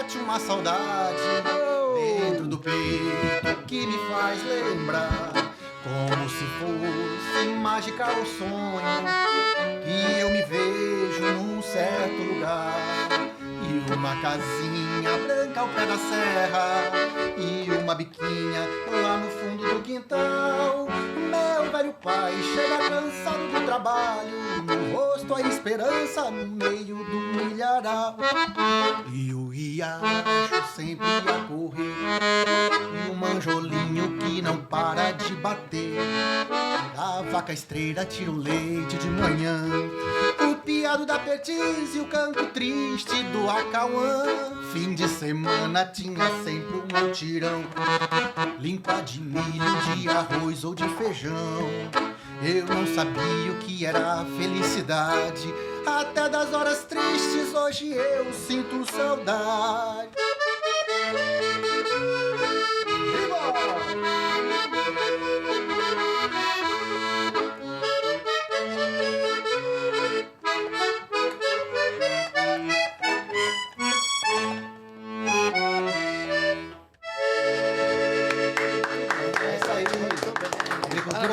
bate uma saudade dentro do peito que me faz lembrar, como se fosse mágica o sonho, que eu me vejo num certo lugar, e uma casinha branca ao pé da serra, e uma biquinha lá no fundo do quintal. Meu velho pai chega cansado do trabalho, no rosto a esperança, no meio do milharal. E o riacho sempre a correr, e o manjolinho que não para de bater. A vaca estreira tira o leite de manhã, o piado da perdiz e o canto triste do acauã. Fim de semana tinha sempre um mutirão, limpa de milho, de arroz ou de feijão. Eu não sabia o que era felicidade, até das horas tristes hoje eu sinto saudade.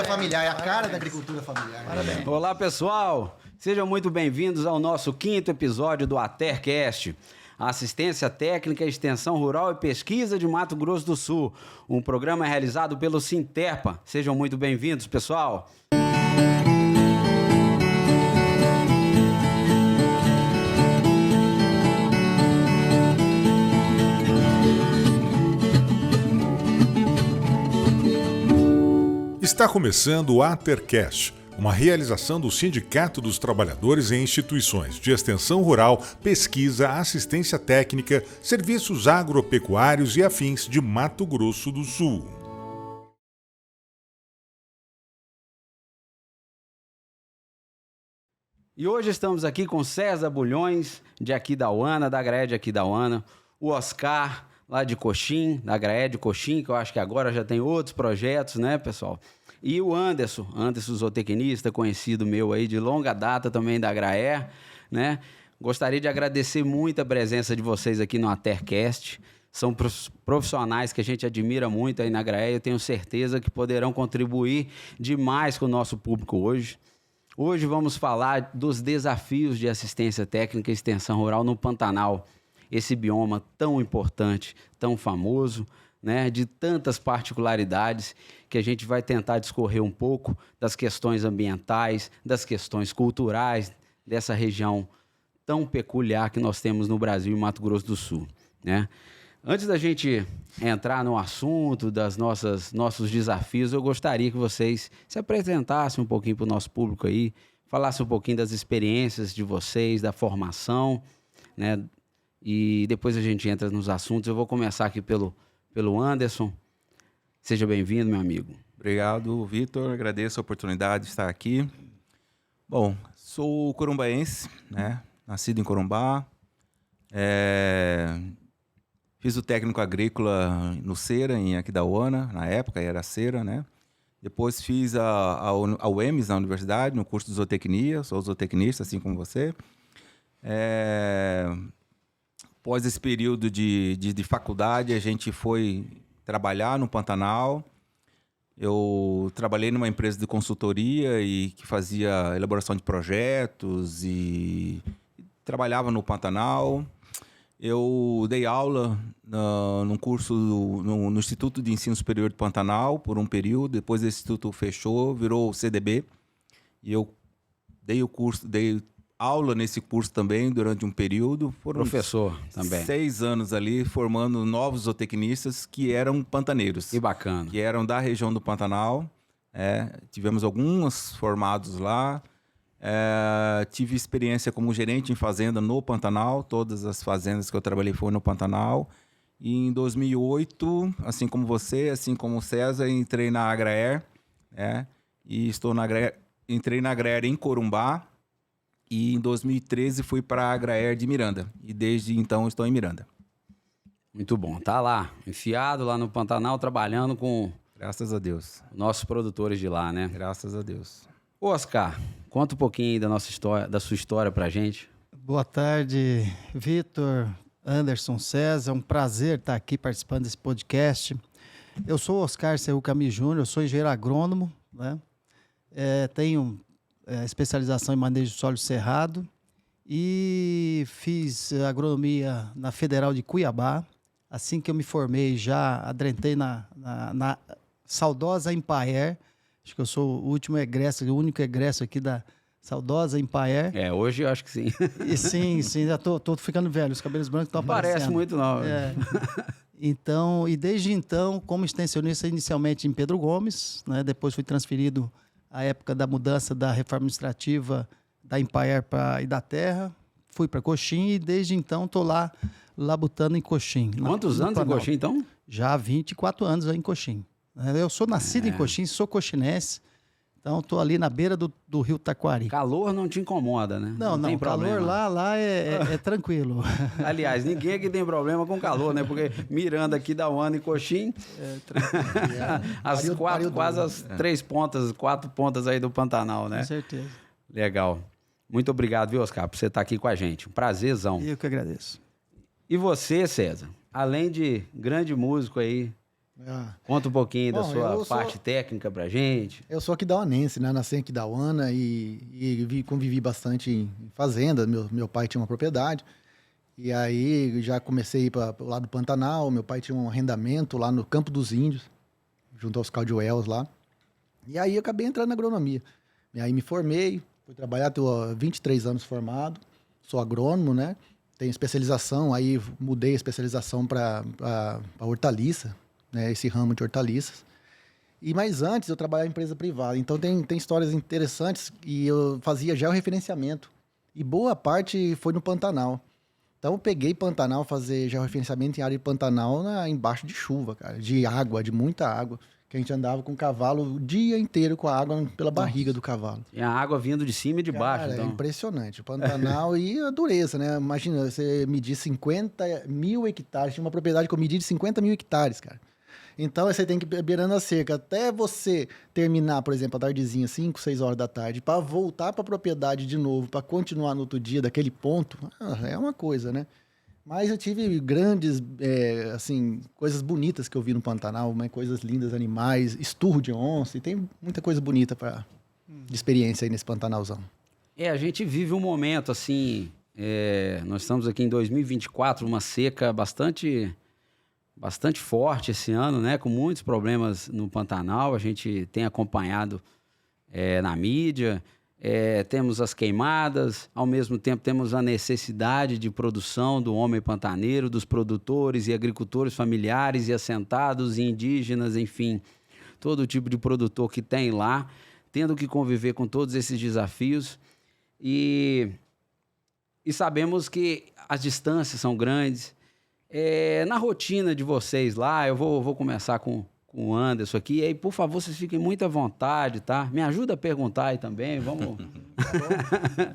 Familiar, é a cara da agricultura familiar. Parabéns. Olá, pessoal. Sejam muito bem-vindos ao nosso 5º episódio do ATERcast, a Assistência Técnica, Extensão Rural e Pesquisa de Mato Grosso do Sul, um programa realizado pelo Sinterpa. Sejam muito bem-vindos, pessoal. Está começando o ATERcast, uma realização do Sindicato dos Trabalhadores em Instituições de Extensão Rural, Pesquisa, Assistência Técnica, Serviços Agropecuários e Afins de Mato Grosso do Sul. E hoje estamos aqui com César Bulhões, de Aquidauana, da Agraé de Aquidauana, o Oscar, lá de Coxim, da Agraé de Coxim, que eu acho que agora já tem outros projetos, né, pessoal? E o Anderson zootecnista, conhecido meu aí de longa data também da Agraé, né? Gostaria de agradecer muito a presença de vocês aqui no ATERcast. São profissionais que a gente admira muito aí na Agraé. Eu tenho certeza que poderão contribuir demais com o nosso público hoje. Hoje vamos falar dos desafios de assistência técnica e extensão rural no Pantanal. Esse bioma tão importante, tão famoso, né, de tantas particularidades, que a gente vai tentar discorrer um pouco das questões ambientais, das questões culturais dessa região tão peculiar que nós temos no Brasil e Mato Grosso do Sul, né? Antes da gente entrar no assunto das nossos desafios, eu gostaria que vocês se apresentassem um pouquinho para o nosso público aí, falassem um pouquinho das experiências de vocês, da formação, né? E depois a gente entra nos assuntos. Eu vou começar aqui pelo Anderson. Seja bem-vindo, meu amigo. Obrigado, Vitor. Agradeço a oportunidade de estar aqui. Bom, sou corumbaense, né? Nascido em Corumbá. Fiz o técnico agrícola no Cera, em Aquidauana, na época era Cera, né? Depois fiz a UEMS na universidade, no curso de zootecnia. Sou zootecnista, assim como você. Após esse período de faculdade, a gente foi trabalhar no Pantanal. Eu trabalhei numa empresa de consultoria e que fazia elaboração de projetos e trabalhava no Pantanal. Eu dei aula num curso no Instituto de Ensino Superior do Pantanal por um período. Depois esse instituto fechou, virou o CDB. E eu dei aula nesse curso também durante um período. Foram professor também. 6 anos ali formando novos zootecnistas que eram pantaneiros. Que bacana. Que eram da região do Pantanal. Tivemos alguns formados lá. Tive experiência como gerente em fazenda no Pantanal. Todas as fazendas que eu trabalhei foram no Pantanal. E em 2008, assim como você, assim como o César, entrei na Agraer. E estou na Agraer. Entrei na Agraer em Corumbá. E em 2013 fui para a Agraer de Miranda. E desde então estou em Miranda. Muito bom. Tá lá, enfiado lá no Pantanal, trabalhando com... Graças a Deus. Nossos produtores de lá, né? Graças a Deus. Ô, Oscar, conta um pouquinho aí da sua história pra gente. Boa tarde, Vitor, Anderson, César, é um prazer estar aqui participando desse podcast. Eu sou Oscar Serru Camis Júnior, sou engenheiro agrônomo, né? Tenho especialização em manejo de solo cerrado e fiz agronomia na Federal de Cuiabá. Assim que eu me formei, já adrentei na saudosa Empaer. Acho que eu sou o último egresso, o único egresso aqui da saudosa Empaer. Hoje eu acho que sim. E sim, já tô ficando velho, os cabelos brancos estão aparecendo. Parece muito, não. Então, e desde então, como extensionista, inicialmente em Pedro Gomes, né? Depois fui transferido à época da mudança da reforma administrativa da Empaer para Idaterra, fui para Coxim e desde então estou lá labutando em Coxim. Quantos anos em Coxim, então? Já há 24 anos em Coxim. Eu sou nascido em Coxim, sou coxinense, então estou ali na beira do rio Taquari. Calor não te incomoda, né? Não, tem calor problema. lá é tranquilo. Aliás, ninguém aqui tem problema com calor, né? Porque Miranda aqui da UANA e Coxim, quase as 3 pontas, 4 pontas aí do Pantanal, né? Com certeza. Legal. Muito obrigado, viu, Oscar, por você estar aqui com a gente. Um prazerzão. Eu que agradeço. E você, César? Além de grande músico aí, conta um pouquinho da sua parte técnica pra gente. Eu sou aquidauanense, né? Nasci aqui da UANA e convivi bastante em fazenda. Meu pai tinha uma propriedade. E aí já comecei a ir para o lado do Pantanal. Meu pai tinha um arrendamento lá no Campo dos Índios, junto aos Caldioels lá. E aí eu acabei entrando na agronomia. E aí me formei, fui trabalhar, estou há 23 anos formado. Sou agrônomo, né? Tenho especialização, aí mudei a especialização para hortaliça, né? Esse ramo de hortaliças. Mas antes eu trabalhava em empresa privada, então tem histórias interessantes e eu fazia georreferenciamento. E boa parte foi no Pantanal. Então eu peguei Pantanal, fazer georreferenciamento em área de Pantanal embaixo de chuva, cara, de água, de muita água. Que a gente andava com o cavalo o dia inteiro com a água pela barriga do cavalo. E a água vindo de cima e de baixo, então. É impressionante. O Pantanal e a dureza, né? Imagina, você medir 50 mil hectares. Tinha uma propriedade que eu medi de 50 mil hectares, cara. Então, você tem que ir beirando a cerca. Até você terminar, por exemplo, a tardezinha, 5, 6 horas da tarde, para voltar para a propriedade de novo, para continuar no outro dia daquele ponto, é uma coisa, né? Mas eu tive grandes, coisas bonitas que eu vi no Pantanal, coisas lindas, animais, esturro de onça, e tem muita coisa bonita de experiência aí nesse Pantanalzão. A gente vive um momento, assim, nós estamos aqui em 2024, uma seca bastante forte esse ano, né? Com muitos problemas no Pantanal, a gente tem acompanhado na mídia. Temos as queimadas, ao mesmo tempo temos a necessidade de produção do homem pantaneiro, dos produtores e agricultores familiares e assentados e indígenas, enfim, todo tipo de produtor que tem lá, tendo que conviver com todos esses desafios e sabemos que as distâncias são grandes. Na rotina de vocês lá, eu vou começar com o Anderson aqui, e aí, por favor, vocês fiquem muito à vontade, tá? Me ajuda a perguntar aí também, vamos...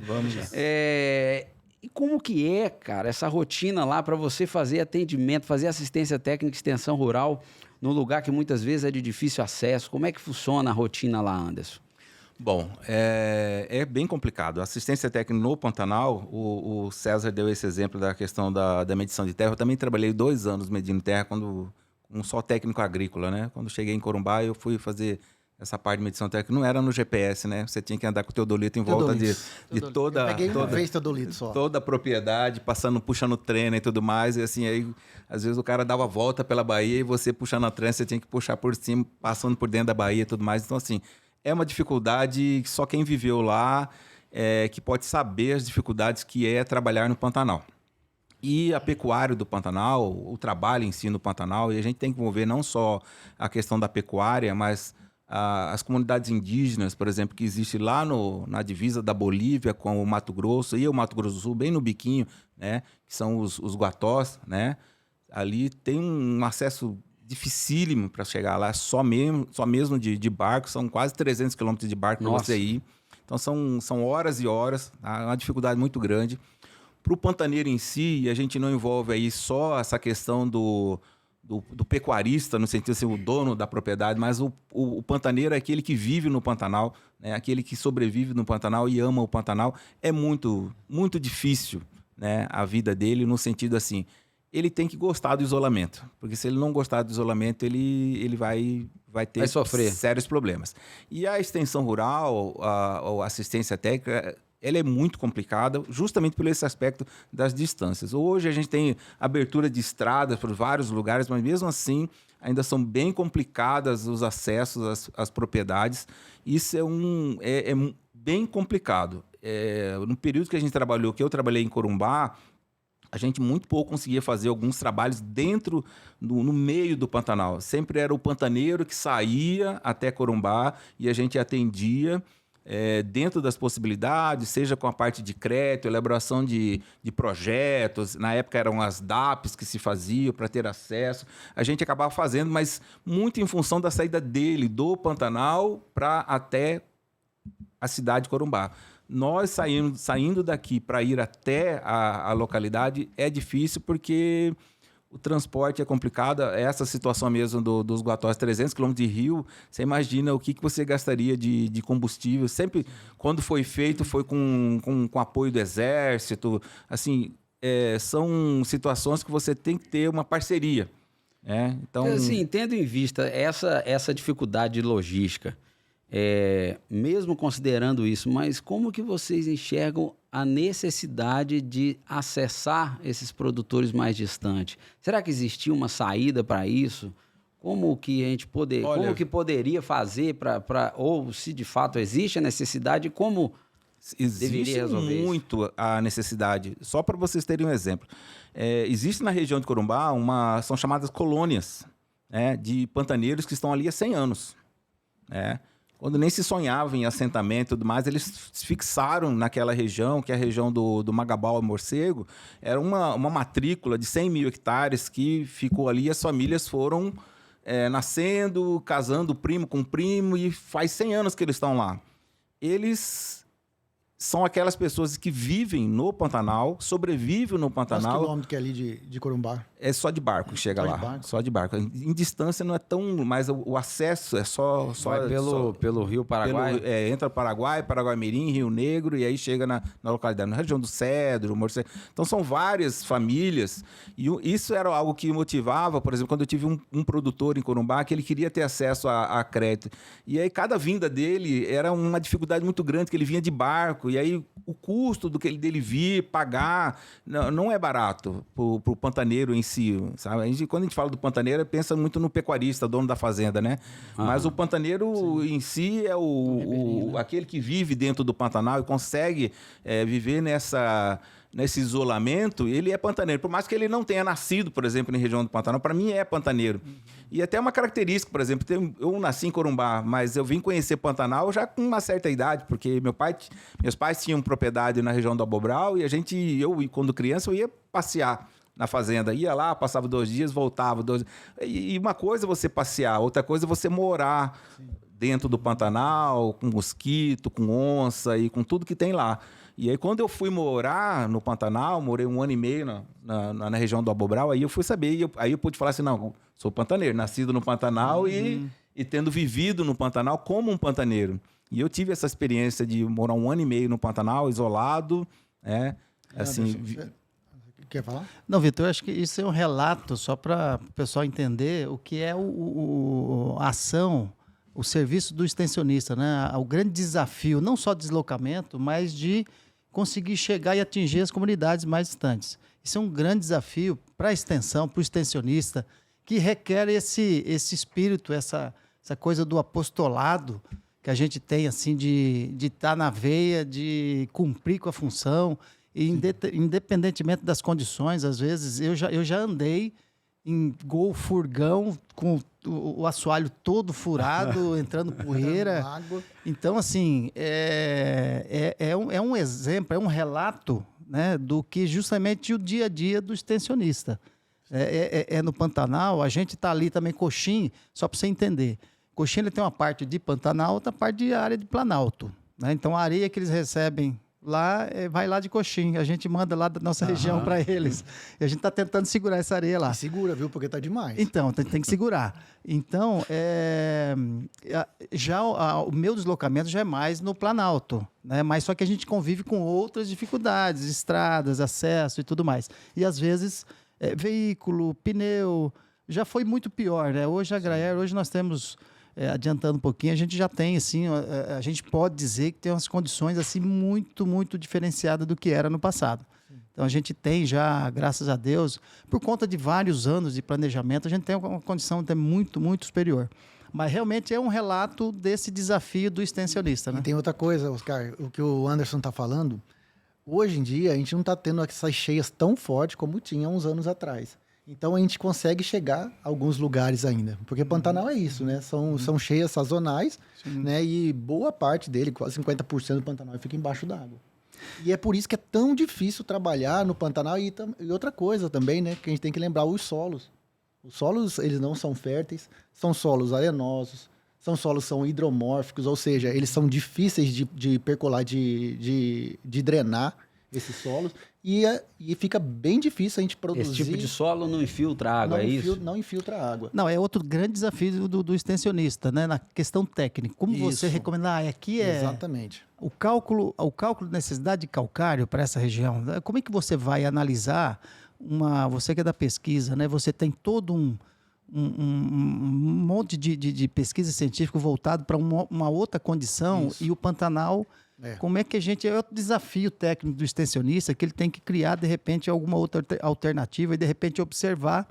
Vamos. E como que é, cara, essa rotina lá para você fazer atendimento, fazer assistência técnica e extensão rural num lugar que muitas vezes é de difícil acesso? Como é que funciona a rotina lá, Anderson? Bom, é bem complicado. A assistência técnica no Pantanal, o César deu esse exemplo da questão da medição de terra. Eu também trabalhei 2 anos medindo terra só técnico agrícola, né? Quando cheguei em Corumbá, eu fui fazer essa parte de medição técnica. Não era no GPS, né? Você tinha que andar com o teodolito em volta de toda... Eu peguei uma vez teodolito só. Toda a propriedade, puxando trena e tudo mais. E assim, aí, às vezes o cara dava a volta pela Bahia e você puxando a trena, você tinha que puxar por cima, passando por dentro da Bahia e tudo mais. Então, assim, é uma dificuldade que só quem viveu lá que pode saber as dificuldades que é trabalhar no Pantanal. E a pecuária do Pantanal, o trabalho em si no Pantanal, e a gente tem que envolver não só a questão da pecuária, mas as comunidades indígenas, por exemplo, que existe lá na divisa da Bolívia com o Mato Grosso e o Mato Grosso do Sul, bem no biquinho, né, que são os guatós, né? Ali tem um acesso dificílimo para chegar lá, só mesmo de barco, são quase 300 quilômetros de barco para você ir. Então são horas e horas, tá? Uma dificuldade muito grande. Para o pantaneiro em si, a gente não envolve aí só essa questão do pecuarista, no sentido de ser o dono da propriedade, mas o pantaneiro é aquele que vive no Pantanal, né? Aquele que sobrevive no Pantanal e ama o Pantanal. É muito, muito difícil, né, a vida dele no sentido assim, ele tem que gostar do isolamento, porque se ele não gostar do isolamento, ele vai ter Vai sofrer sérios problemas. E a extensão rural, a assistência técnica, ela é muito complicada, justamente por esse aspecto das distâncias. Hoje a gente tem abertura de estradas por vários lugares, mas mesmo assim ainda são bem complicadas os acessos às propriedades. Isso é bem complicado. No período que a gente trabalhou, que eu trabalhei em Corumbá, a gente muito pouco conseguia fazer alguns trabalhos no meio do Pantanal. Sempre era o pantaneiro que saía até Corumbá e a gente atendia dentro das possibilidades, seja com a parte de crédito, elaboração de projetos. Na época eram as DAPs que se faziam para ter acesso. A gente acabava fazendo, mas muito em função da saída dele do Pantanal para até a cidade de Corumbá. Nós saindo daqui para ir até a localidade é difícil porque o transporte é complicado. Essa situação mesmo dos Guatóis, 300 quilômetros de rio, você imagina o que você gastaria de combustível. Sempre, quando foi feito, foi com apoio do Exército. Assim, são situações que você tem que ter uma parceria. Então, assim, tendo em vista essa dificuldade de logística, mesmo considerando isso, mas como que vocês enxergam a necessidade de acessar esses produtores mais distantes? Será que existia uma saída para isso? Como que a gente como que poderia fazer ou se de fato existe a necessidade, como deveria resolver isso? Muito a necessidade. Só para vocês terem um exemplo. Existe na região de Corumbá são chamadas colônias, de pantaneiros que estão ali há 100 anos. Quando nem se sonhava em assentamento e tudo mais, eles se fixaram naquela região, que é a região do Magabal e Morcego. Era uma matrícula de 100 mil hectares que ficou ali e as famílias foram nascendo, casando primo com primo, e faz 100 anos que eles estão lá. Eles são aquelas pessoas que vivem no Pantanal, sobrevivem no Pantanal. Quantos quilômetros que é ali de Corumbá? É só de barco que chega lá. Só de barco. Em distância não é tão... Mas o acesso é só... Vai pelo Rio Paraguai? Entra no Paraguai, Paraguai-Mirim, Rio Negro, e aí chega na localidade, na região do Cedro, Morcego. Então são várias famílias. E isso era algo que motivava, por exemplo, quando eu tive um produtor em Corumbá, que ele queria ter acesso a crédito. E aí cada vinda dele era uma dificuldade muito grande, que ele vinha de barco. E aí o custo dele vir, pagar, não é barato para o pantaneiro em si, sabe? Quando a gente fala do pantaneiro, pensa muito no pecuarista, dono da fazenda, né? Mas o pantaneiro em si é aquele que vive dentro do Pantanal e consegue viver nesse isolamento. Ele é pantaneiro. Por mais que ele não tenha nascido, por exemplo, na região do Pantanal, para mim é pantaneiro. E até uma característica, por exemplo, eu nasci em Corumbá, mas eu vim conhecer Pantanal já com uma certa idade, porque meus pais tinham propriedade na região do Abobral e eu, quando criança, eu ia passear na fazenda. Ia lá, passava 2 dias, voltava 2 dias. E uma coisa é você passear, outra coisa é você morar dentro do Pantanal, com mosquito, com onça e com tudo que tem lá. E aí, quando eu fui morar no Pantanal, morei 1 ano e meio na região do Abobral, aí eu fui saber, aí eu pude falar assim, não, sou pantaneiro, nascido no Pantanal e tendo vivido no Pantanal como um pantaneiro. E eu tive essa experiência de morar 1 ano e meio no Pantanal, isolado, assim... Quer falar? Não, Vitor, eu acho que isso é um relato só para o pessoal entender o que é a ação, o serviço do extensionista, né? O grande desafio, não só de deslocamento, mas de conseguir chegar e atingir as comunidades mais distantes. Isso é um grande desafio para a extensão, para o extensionista, que requer esse espírito, essa coisa do apostolado que a gente tem, assim, de estar na veia, de cumprir com a função, e independentemente das condições. Às vezes, eu já andei em Gol furgão com o assoalho todo furado, entrando poeira. Então, assim, é um exemplo, é um relato, né, do que justamente o dia a dia do extensionista. No Pantanal, a gente está ali também, Coxim, só para você entender. Coxim ele tem uma parte de Pantanal, outra parte de área de Planalto, né? Então, a areia que eles recebem lá vai lá de Coxim. A gente manda lá da nossa região para eles. E a gente está tentando segurar essa areia lá. E segura, viu? Porque tá demais. Então, tem que segurar. Então, o meu deslocamento já é mais no Planalto, né? Mas só que a gente convive com outras dificuldades, estradas, acesso e tudo mais. E às vezes, veículo, pneu, já foi muito pior, né? Hoje a Graer, hoje nós temos, adiantando um pouquinho, a gente já tem, assim, a gente pode dizer que tem umas condições assim muito, muito diferenciadas do que era no passado. Então, a gente tem já, graças a Deus, por conta de vários anos de planejamento, a gente tem uma condição até muito, muito superior. Mas, realmente, é um relato desse desafio do extensionista, né? E tem outra coisa, Oscar, o que o Anderson está falando, hoje em dia, a gente não está tendo essas cheias tão fortes como tinha uns anos atrás. Então, a gente consegue chegar a alguns lugares ainda. Porque Pantanal é isso, né? São cheias sazonais, né? E boa parte dele, quase 50% do Pantanal, fica embaixo d'água. E é por isso que é tão difícil trabalhar no Pantanal. E outra coisa também, né? Que a gente tem que lembrar, os solos. Os solos, eles não são férteis, são solos arenosos, são hidromórficos, ou seja, eles são difíceis de percolar, de drenar esses solos. E fica bem difícil a gente produzir... Esse tipo de solo não infiltra água, isso? Não infiltra água. Não, é outro grande desafio do extensionista, né? Na questão técnica. Como você recomenda? Aqui é... Exatamente. O cálculo de necessidade de calcário para essa região, como é que você vai analisar você que é da pesquisa, né? Você tem todo um monte de pesquisa científica voltado para uma outra condição. Isso. E o Pantanal... Como é que a gente... É outro desafio técnico do extensionista, que ele tem que criar, de repente, alguma outra alternativa e, de repente, observar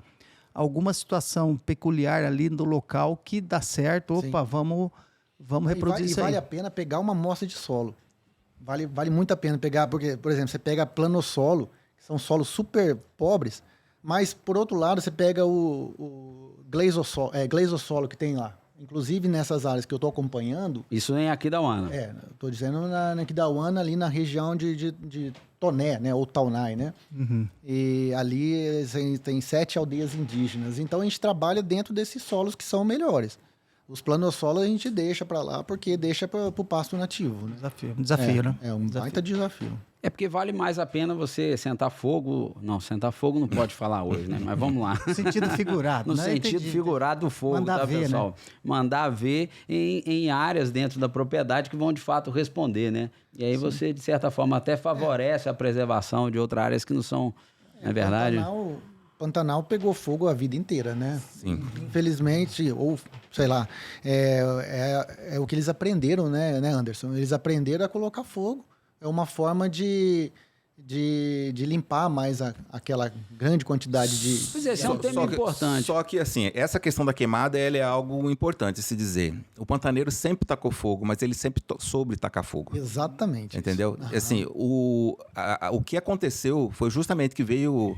alguma situação peculiar ali no local que dá certo. Opa, vamos reproduzir isso aí. E vale a pena pegar uma amostra de solo. Vale muito a pena pegar, porque, por exemplo, você pega planossolo, que são solos super pobres, mas, por outro lado, você pega o gleisossolo que tem lá. Inclusive, nessas áreas que eu estou acompanhando... Isso em Aquidauana. Estou dizendo na Aquidauana, ali na região de Toné, né? Ou Taunay, né? Uhum. E ali tem 7 aldeias indígenas. Então, a gente trabalha dentro desses solos que são melhores. Os planossolos a gente deixa para lá, porque deixa para o pasto nativo. Né? Desafio, né? É um baita desafio. É porque vale mais a pena você sentar fogo... Não, sentar fogo não pode falar hoje, né? Mas vamos lá. No sentido figurado, No né? sentido figurado do fogo, Mandar ver, pessoal? né? Mandar ver em áreas dentro da propriedade que vão, de fato, responder, né? E aí você, de certa forma, até favorece a preservação de outras áreas que não são, não é verdade? Pantanal pegou fogo a vida inteira, né? Sim. Infelizmente, ou sei lá, é o que eles aprenderam, né, Anderson? Eles aprenderam a colocar fogo. É uma forma de limpar mais aquela grande quantidade de... Pois é, esse é um tema importante. Só que, assim, essa questão da queimada, ela é algo importante se dizer. O pantaneiro sempre tacou fogo, mas ele sempre soube tacar fogo. Exatamente. Entendeu? Assim, o que aconteceu foi justamente que veio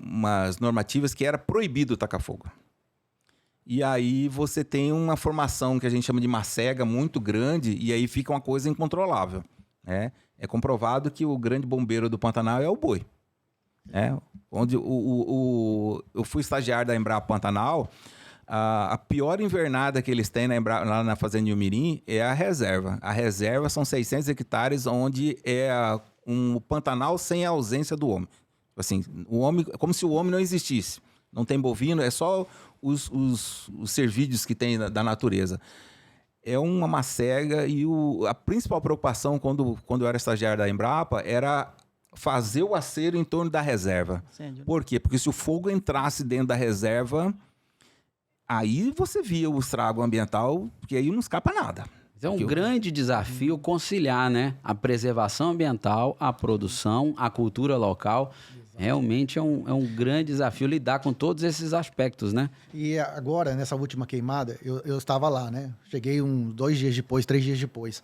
umas normativas que era proibido tacar fogo. E aí você tem uma formação que a gente chama de macega muito grande, e aí fica uma coisa incontrolável. É comprovado que o grande bombeiro do Pantanal é o boi. Onde eu fui estagiário da Embrapa Pantanal, a pior invernada que eles têm lá na Fazenda Umirim é a reserva. A reserva são 600 hectares, onde é um Pantanal sem a ausência do homem. Assim, o homem, como se o homem não existisse. Não tem bovino, é só os cervídeos que tem da natureza. É uma macega e a principal preocupação quando eu era estagiário da Embrapa era fazer o acero em torno da reserva. Por quê? Porque se o fogo entrasse dentro da reserva, aí você via o estrago ambiental, porque aí não escapa nada. É um grande desafio conciliar, né? A preservação ambiental, a produção, a cultura local. Realmente é um grande desafio lidar com todos esses aspectos, né? E agora, nessa última queimada, eu estava lá, né? Cheguei 2 dias depois, 3 dias depois.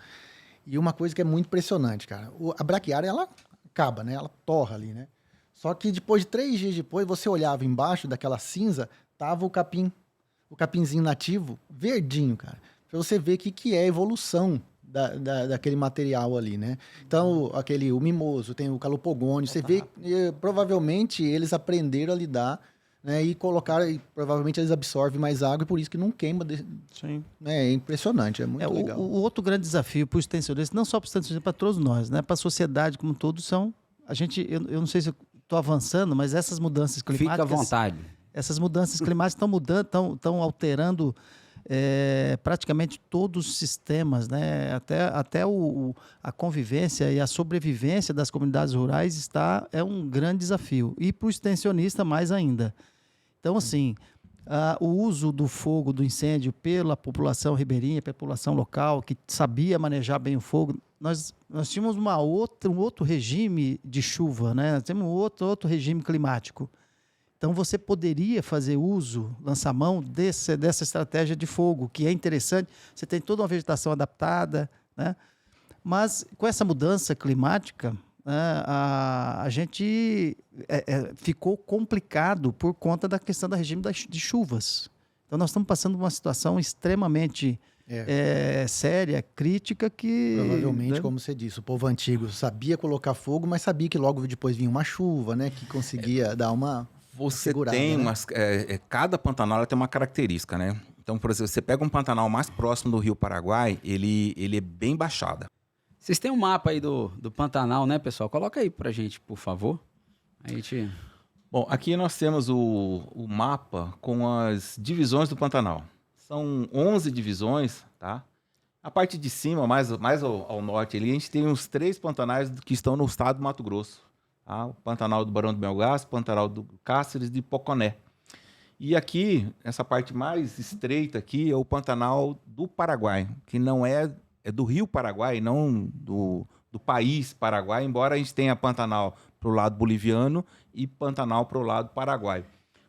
E uma coisa que é muito impressionante, cara. A braquiária, ela acaba, né? Ela torra ali, né? Só que depois de 3 dias depois, você olhava embaixo daquela cinza, tava o capinzinho nativo, verdinho, cara. Pra você ver o que é a evolução daquele material ali, né? Então, o mimoso, tem o calopogônio, você vê que provavelmente eles aprenderam a lidar né, e colocar, e provavelmente eles absorvem mais água e por isso que não queima. Sim. É impressionante, é muito legal. O outro grande desafio para o extensionista, não só para o extensionista, para todos nós, né, para a sociedade como um todo, são... eu não sei se eu estou avançando, mas essas mudanças climáticas... Fica à vontade. Essas mudanças climáticas estão alterando praticamente todos os sistemas, né? Até a convivência e a sobrevivência das comunidades rurais é um grande desafio. E para o extensionista, mais ainda. Então, assim, o uso do fogo, do incêndio, pela população ribeirinha, pela população local, que sabia manejar bem o fogo, nós tínhamos um outro regime de chuva, né? Nós temos um outro regime climático. Então, você poderia fazer uso, lançar mão dessa estratégia de fogo, que é interessante. Você tem toda uma vegetação adaptada, né? Mas, com essa mudança climática, né, a gente ficou complicado por conta da questão do regime de chuvas. Então, nós estamos passando por uma situação extremamente séria, crítica, que... Provavelmente, né? como você disse, o povo antigo sabia colocar fogo, mas sabia que logo depois vinha uma chuva, né? Que conseguia dar uma... Você segurada, tem né? umas... cada Pantanal ela tem uma característica, né? Então, por exemplo, você pega um Pantanal mais próximo do Rio Paraguai, ele é bem baixada. Vocês têm um mapa aí do Pantanal, né, pessoal? Coloca aí pra gente, por favor. A gente... Bom, aqui nós temos o mapa com as divisões do Pantanal. São 11 divisões, tá? A parte de cima, mais ao norte ali, a gente tem uns 3 pantanais que estão no estado do Mato Grosso. Tá? O Pantanal do Barão do Melgaço, o Pantanal do Cáceres e de Poconé. E aqui, essa parte mais estreita aqui, é o Pantanal do Paraguai, que não é do Rio Paraguai, não do país Paraguai, embora a gente tenha Pantanal para o lado boliviano e Pantanal para o lado paraguai.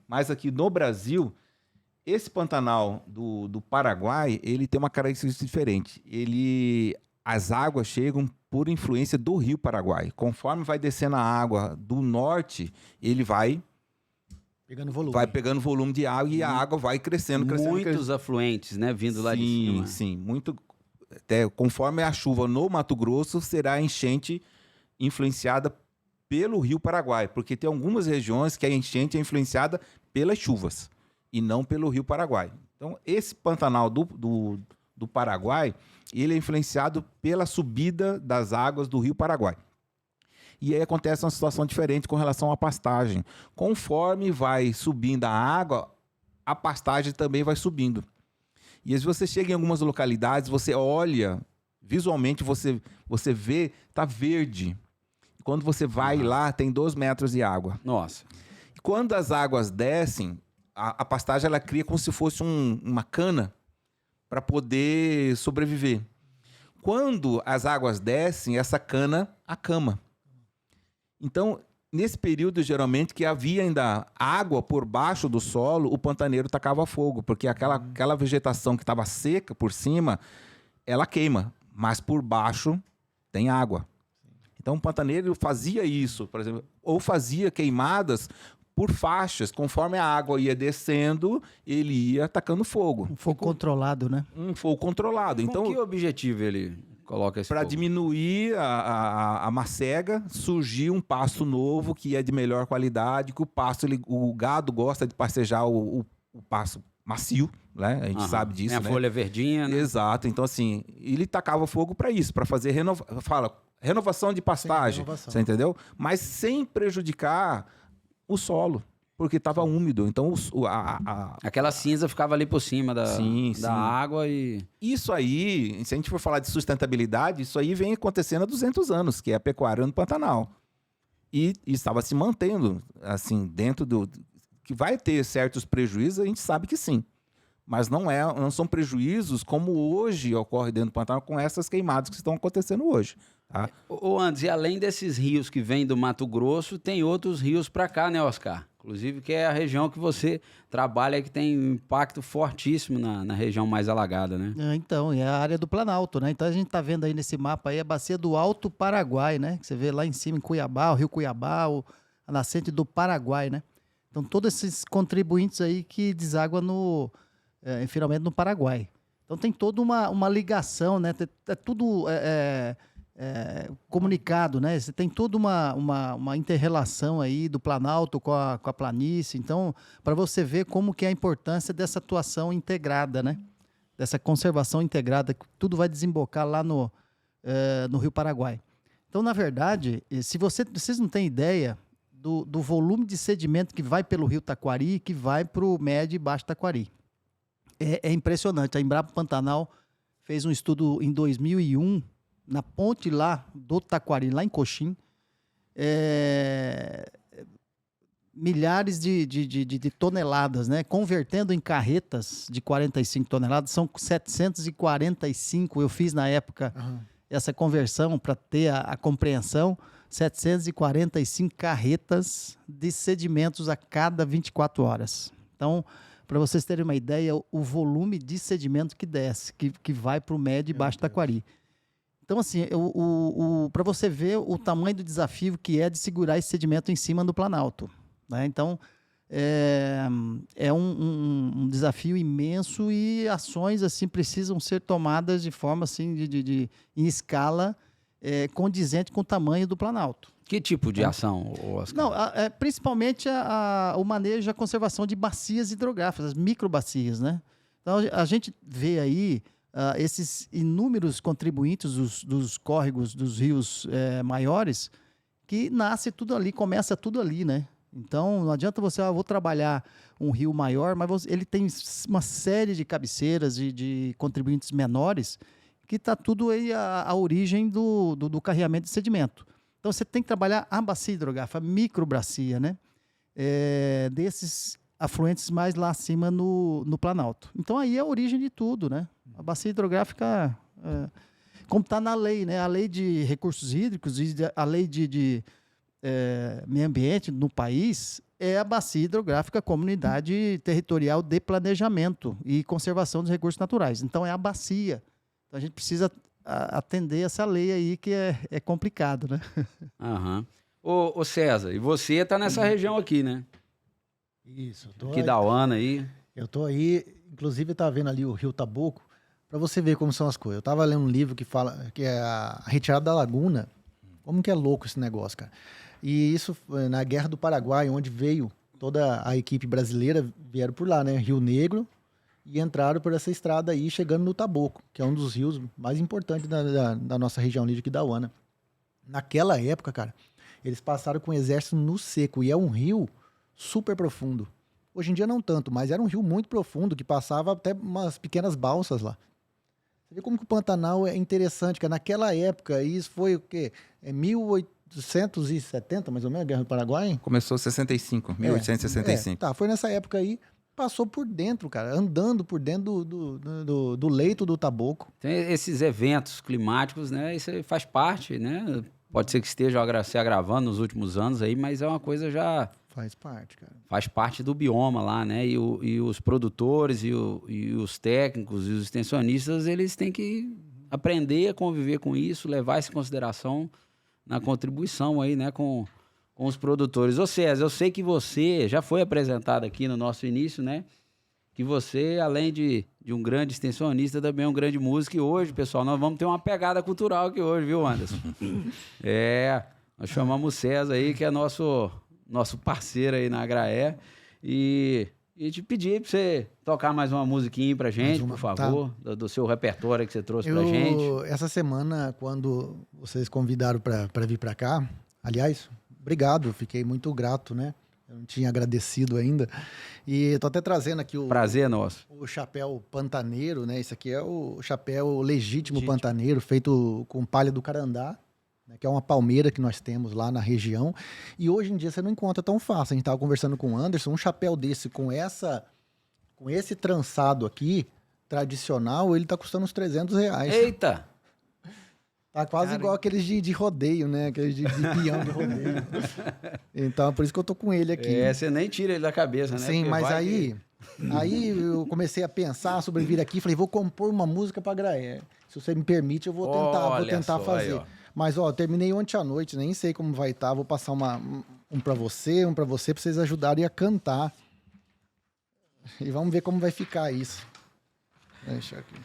Mas aqui no Brasil, esse Pantanal do Paraguai, ele tem uma característica diferente. As águas chegam por influência do Rio Paraguai. Conforme vai descendo a água do norte, ele vai pegando volume de água e a água vai crescendo. Muitos afluentes, né, vindo lá de cima. Sim, muito. Até conforme a chuva no Mato Grosso, será a enchente influenciada pelo Rio Paraguai, porque tem algumas regiões que a enchente é influenciada pelas chuvas e não pelo Rio Paraguai. Então, esse Pantanal do Paraguai, ele é influenciado pela subida das águas do Rio Paraguai. E aí acontece uma situação diferente com relação à pastagem. Conforme vai subindo a água, a pastagem também vai subindo. E se você chega em algumas localidades, você olha, visualmente você vê, está verde. Quando você vai lá, tem 2 metros de água. Nossa. E quando as águas descem, a pastagem ela cria como se fosse uma cana para poder sobreviver. Quando as águas descem, essa cana acama. Então, nesse período, geralmente, que havia ainda água por baixo do solo, o pantaneiro tacava fogo, porque aquela vegetação que estava seca por cima, ela queima, mas por baixo tem água. Então, o pantaneiro fazia isso, por exemplo, ou fazia queimadas por faixas. Conforme a água ia descendo, ele ia atacando fogo. Um fogo controlado, né? Um fogo controlado. Então, com que objetivo ele coloca esse para fogo? diminuir a macega, surgiu um pasto novo que é de melhor qualidade, que o gado gosta de pastejar o pasto macio, né? A gente sabe disso, tem a folha verdinha, né? Exato. Então, assim, ele tacava fogo para isso, para fazer renovação de pastagem, você entendeu? Mas sem prejudicar o solo, porque estava úmido. Então, aquela cinza ficava ali por cima da água e... Isso aí, se a gente for falar de sustentabilidade, isso aí vem acontecendo há 200 anos, que é a pecuária no Pantanal. E estava se mantendo, assim, dentro do... Que vai ter certos prejuízos, a gente sabe que sim. Mas não são prejuízos como hoje ocorre dentro do Pantanal com essas queimadas que estão acontecendo hoje. Tá? Ô Anderson, e além desses rios que vêm do Mato Grosso, tem outros rios para cá, né, Oscar? Inclusive, que é a região que você trabalha, que tem um impacto fortíssimo na região mais alagada, né? Então, é a área do Planalto, né? Então, a gente está vendo aí nesse mapa aí a bacia do Alto Paraguai, né? Que você vê lá em cima, em Cuiabá, o Rio Cuiabá, a nascente do Paraguai, né? Então, todos esses contribuintes aí que deságuam finalmente no Paraguai. Então, tem toda uma ligação, né? É tudo comunicado, né? Você tem toda uma inter-relação aí do Planalto com a planície. Então, para você ver como que é a importância dessa atuação integrada, né? Dessa conservação integrada, que tudo vai desembocar lá no Rio Paraguai. Então, na verdade, se vocês não têm ideia do volume de sedimento que vai pelo Rio Taquari e que vai para o médio e baixo Taquari. É impressionante. A Embrapa Pantanal fez um estudo em 2001, na ponte lá do Taquari, lá em Coxim, milhares de toneladas, né? Convertendo em carretas de 45 toneladas, são 745, eu fiz na época essa conversão para ter a compreensão, 745 carretas de sedimentos a cada 24 horas. Então, para vocês terem uma ideia, o volume de sedimento que desce, que vai para o médio e baixo Taquari. Então, assim, para você ver o tamanho do desafio que é de segurar esse sedimento em cima do Planalto, né? Então, é um desafio imenso e ações assim precisam ser tomadas de forma assim, em escala condizente com o tamanho do Planalto. Que tipo de ação, Oscar? Não, principalmente o manejo e a conservação de bacias hidrográficas, as microbacias, né? Então, a gente vê aí esses inúmeros contribuintes dos córregos, dos rios maiores, que nasce tudo ali, começa tudo ali, né? Então, não adianta você, vou trabalhar um rio maior, mas ele tem uma série de cabeceiras e de contribuintes menores, que está tudo aí a origem do carreamento de sedimento. Então, você tem que trabalhar a bacia hidrográfica, a microbacia, né? Desses afluentes mais lá acima no Planalto. Então, aí é a origem de tudo, né? A bacia hidrográfica, como está na lei, né? A lei de recursos hídricos e a lei de meio ambiente no país é a bacia hidrográfica como unidade territorial de planejamento e conservação dos recursos naturais. Então, é a bacia. Então, a gente precisa atender essa lei aí que é complicado, né? Aham. Ô César, e você está nessa região aqui, né? Isso. Aqui da Uana aí. Eu tô aí, inclusive tá vendo ali o Rio Taboco, para você ver como são as coisas. Eu tava lendo um livro que fala que é a retirada da laguna. Como que é louco esse negócio, cara. E isso na Guerra do Paraguai, onde veio toda a equipe brasileira, vieram por lá, né? Rio Negro, e entraram por essa estrada aí, chegando no Taboco, que é um dos rios mais importantes da nossa região ali de Aquidauana. Naquela época, cara, eles passaram com o exército no seco, e é um rio super profundo. Hoje em dia não tanto, mas era um rio muito profundo, que passava até umas pequenas balsas lá. Você vê como que o Pantanal é interessante, cara. Naquela época, isso foi o quê? 1870, mais ou menos, a Guerra do Paraguai? Começou em 65, 1865. Tá, foi nessa época aí, passou por dentro, cara, andando por dentro do leito do Taboco. Tem esses eventos climáticos, né? Isso aí faz parte, né? Pode ser que esteja se agravando nos últimos anos aí, mas é uma coisa já... Faz parte, cara. Faz parte do bioma lá, né? E os produtores e os técnicos e os extensionistas, eles têm que aprender a conviver com isso, levar isso em consideração na contribuição aí, né? Com os produtores. Ô César, eu sei que você já foi apresentado aqui no nosso início, né? Que você, além de um grande extensionista, também é um grande músico. E hoje, pessoal, nós vamos ter uma pegada cultural aqui hoje, viu, Anderson? Nós chamamos o César aí, que é nosso parceiro aí na Agraé. E te pedir para você tocar mais uma musiquinha pra gente, por favor, tá. do seu repertório que você trouxe pra gente. Essa semana, quando vocês convidaram para vir para cá, aliás, obrigado, fiquei muito grato, né? Eu não tinha agradecido ainda. E tô até trazendo aqui Prazer nosso. O chapéu pantaneiro, né? Esse aqui é o chapéu legítimo pantaneiro, feito com palha do carandá, né? Que é uma palmeira que nós temos lá na região. E hoje em dia você não encontra tão fácil. A gente tava conversando com o Anderson, um chapéu desse com esse trançado aqui, tradicional, ele tá custando uns R$300. Eita! Tá quase igual aqueles de rodeio, né? Aqueles de peão de rodeio. Então, por isso que eu tô com ele aqui. Você nem tira ele da cabeça, né? Sim, porque mas aí eu comecei a pensar sobre vir aqui, falei, vou compor uma música pra Agraé. Se você me permite, eu vou tentar fazer. Aí, mas, ó, terminei ontem à noite, nem sei como vai estar, vou passar um pra você, pra vocês ajudarem a cantar. E vamos ver como vai ficar isso. Deixa aqui.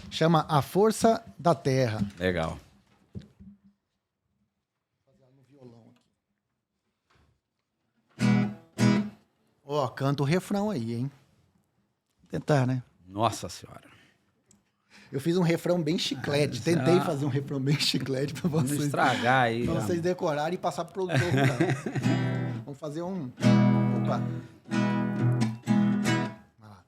Chama A Força da Terra. Legal. Ó, canta o refrão aí, hein? Tentar, né? Nossa Senhora. Eu fiz um refrão bem chiclete. Tentei fazer um refrão bem chiclete pra Vamos vocês. estragar aí. Pra vocês decorarem e passar pro produtor rural. Vamos fazer um... Opa. Vai lá.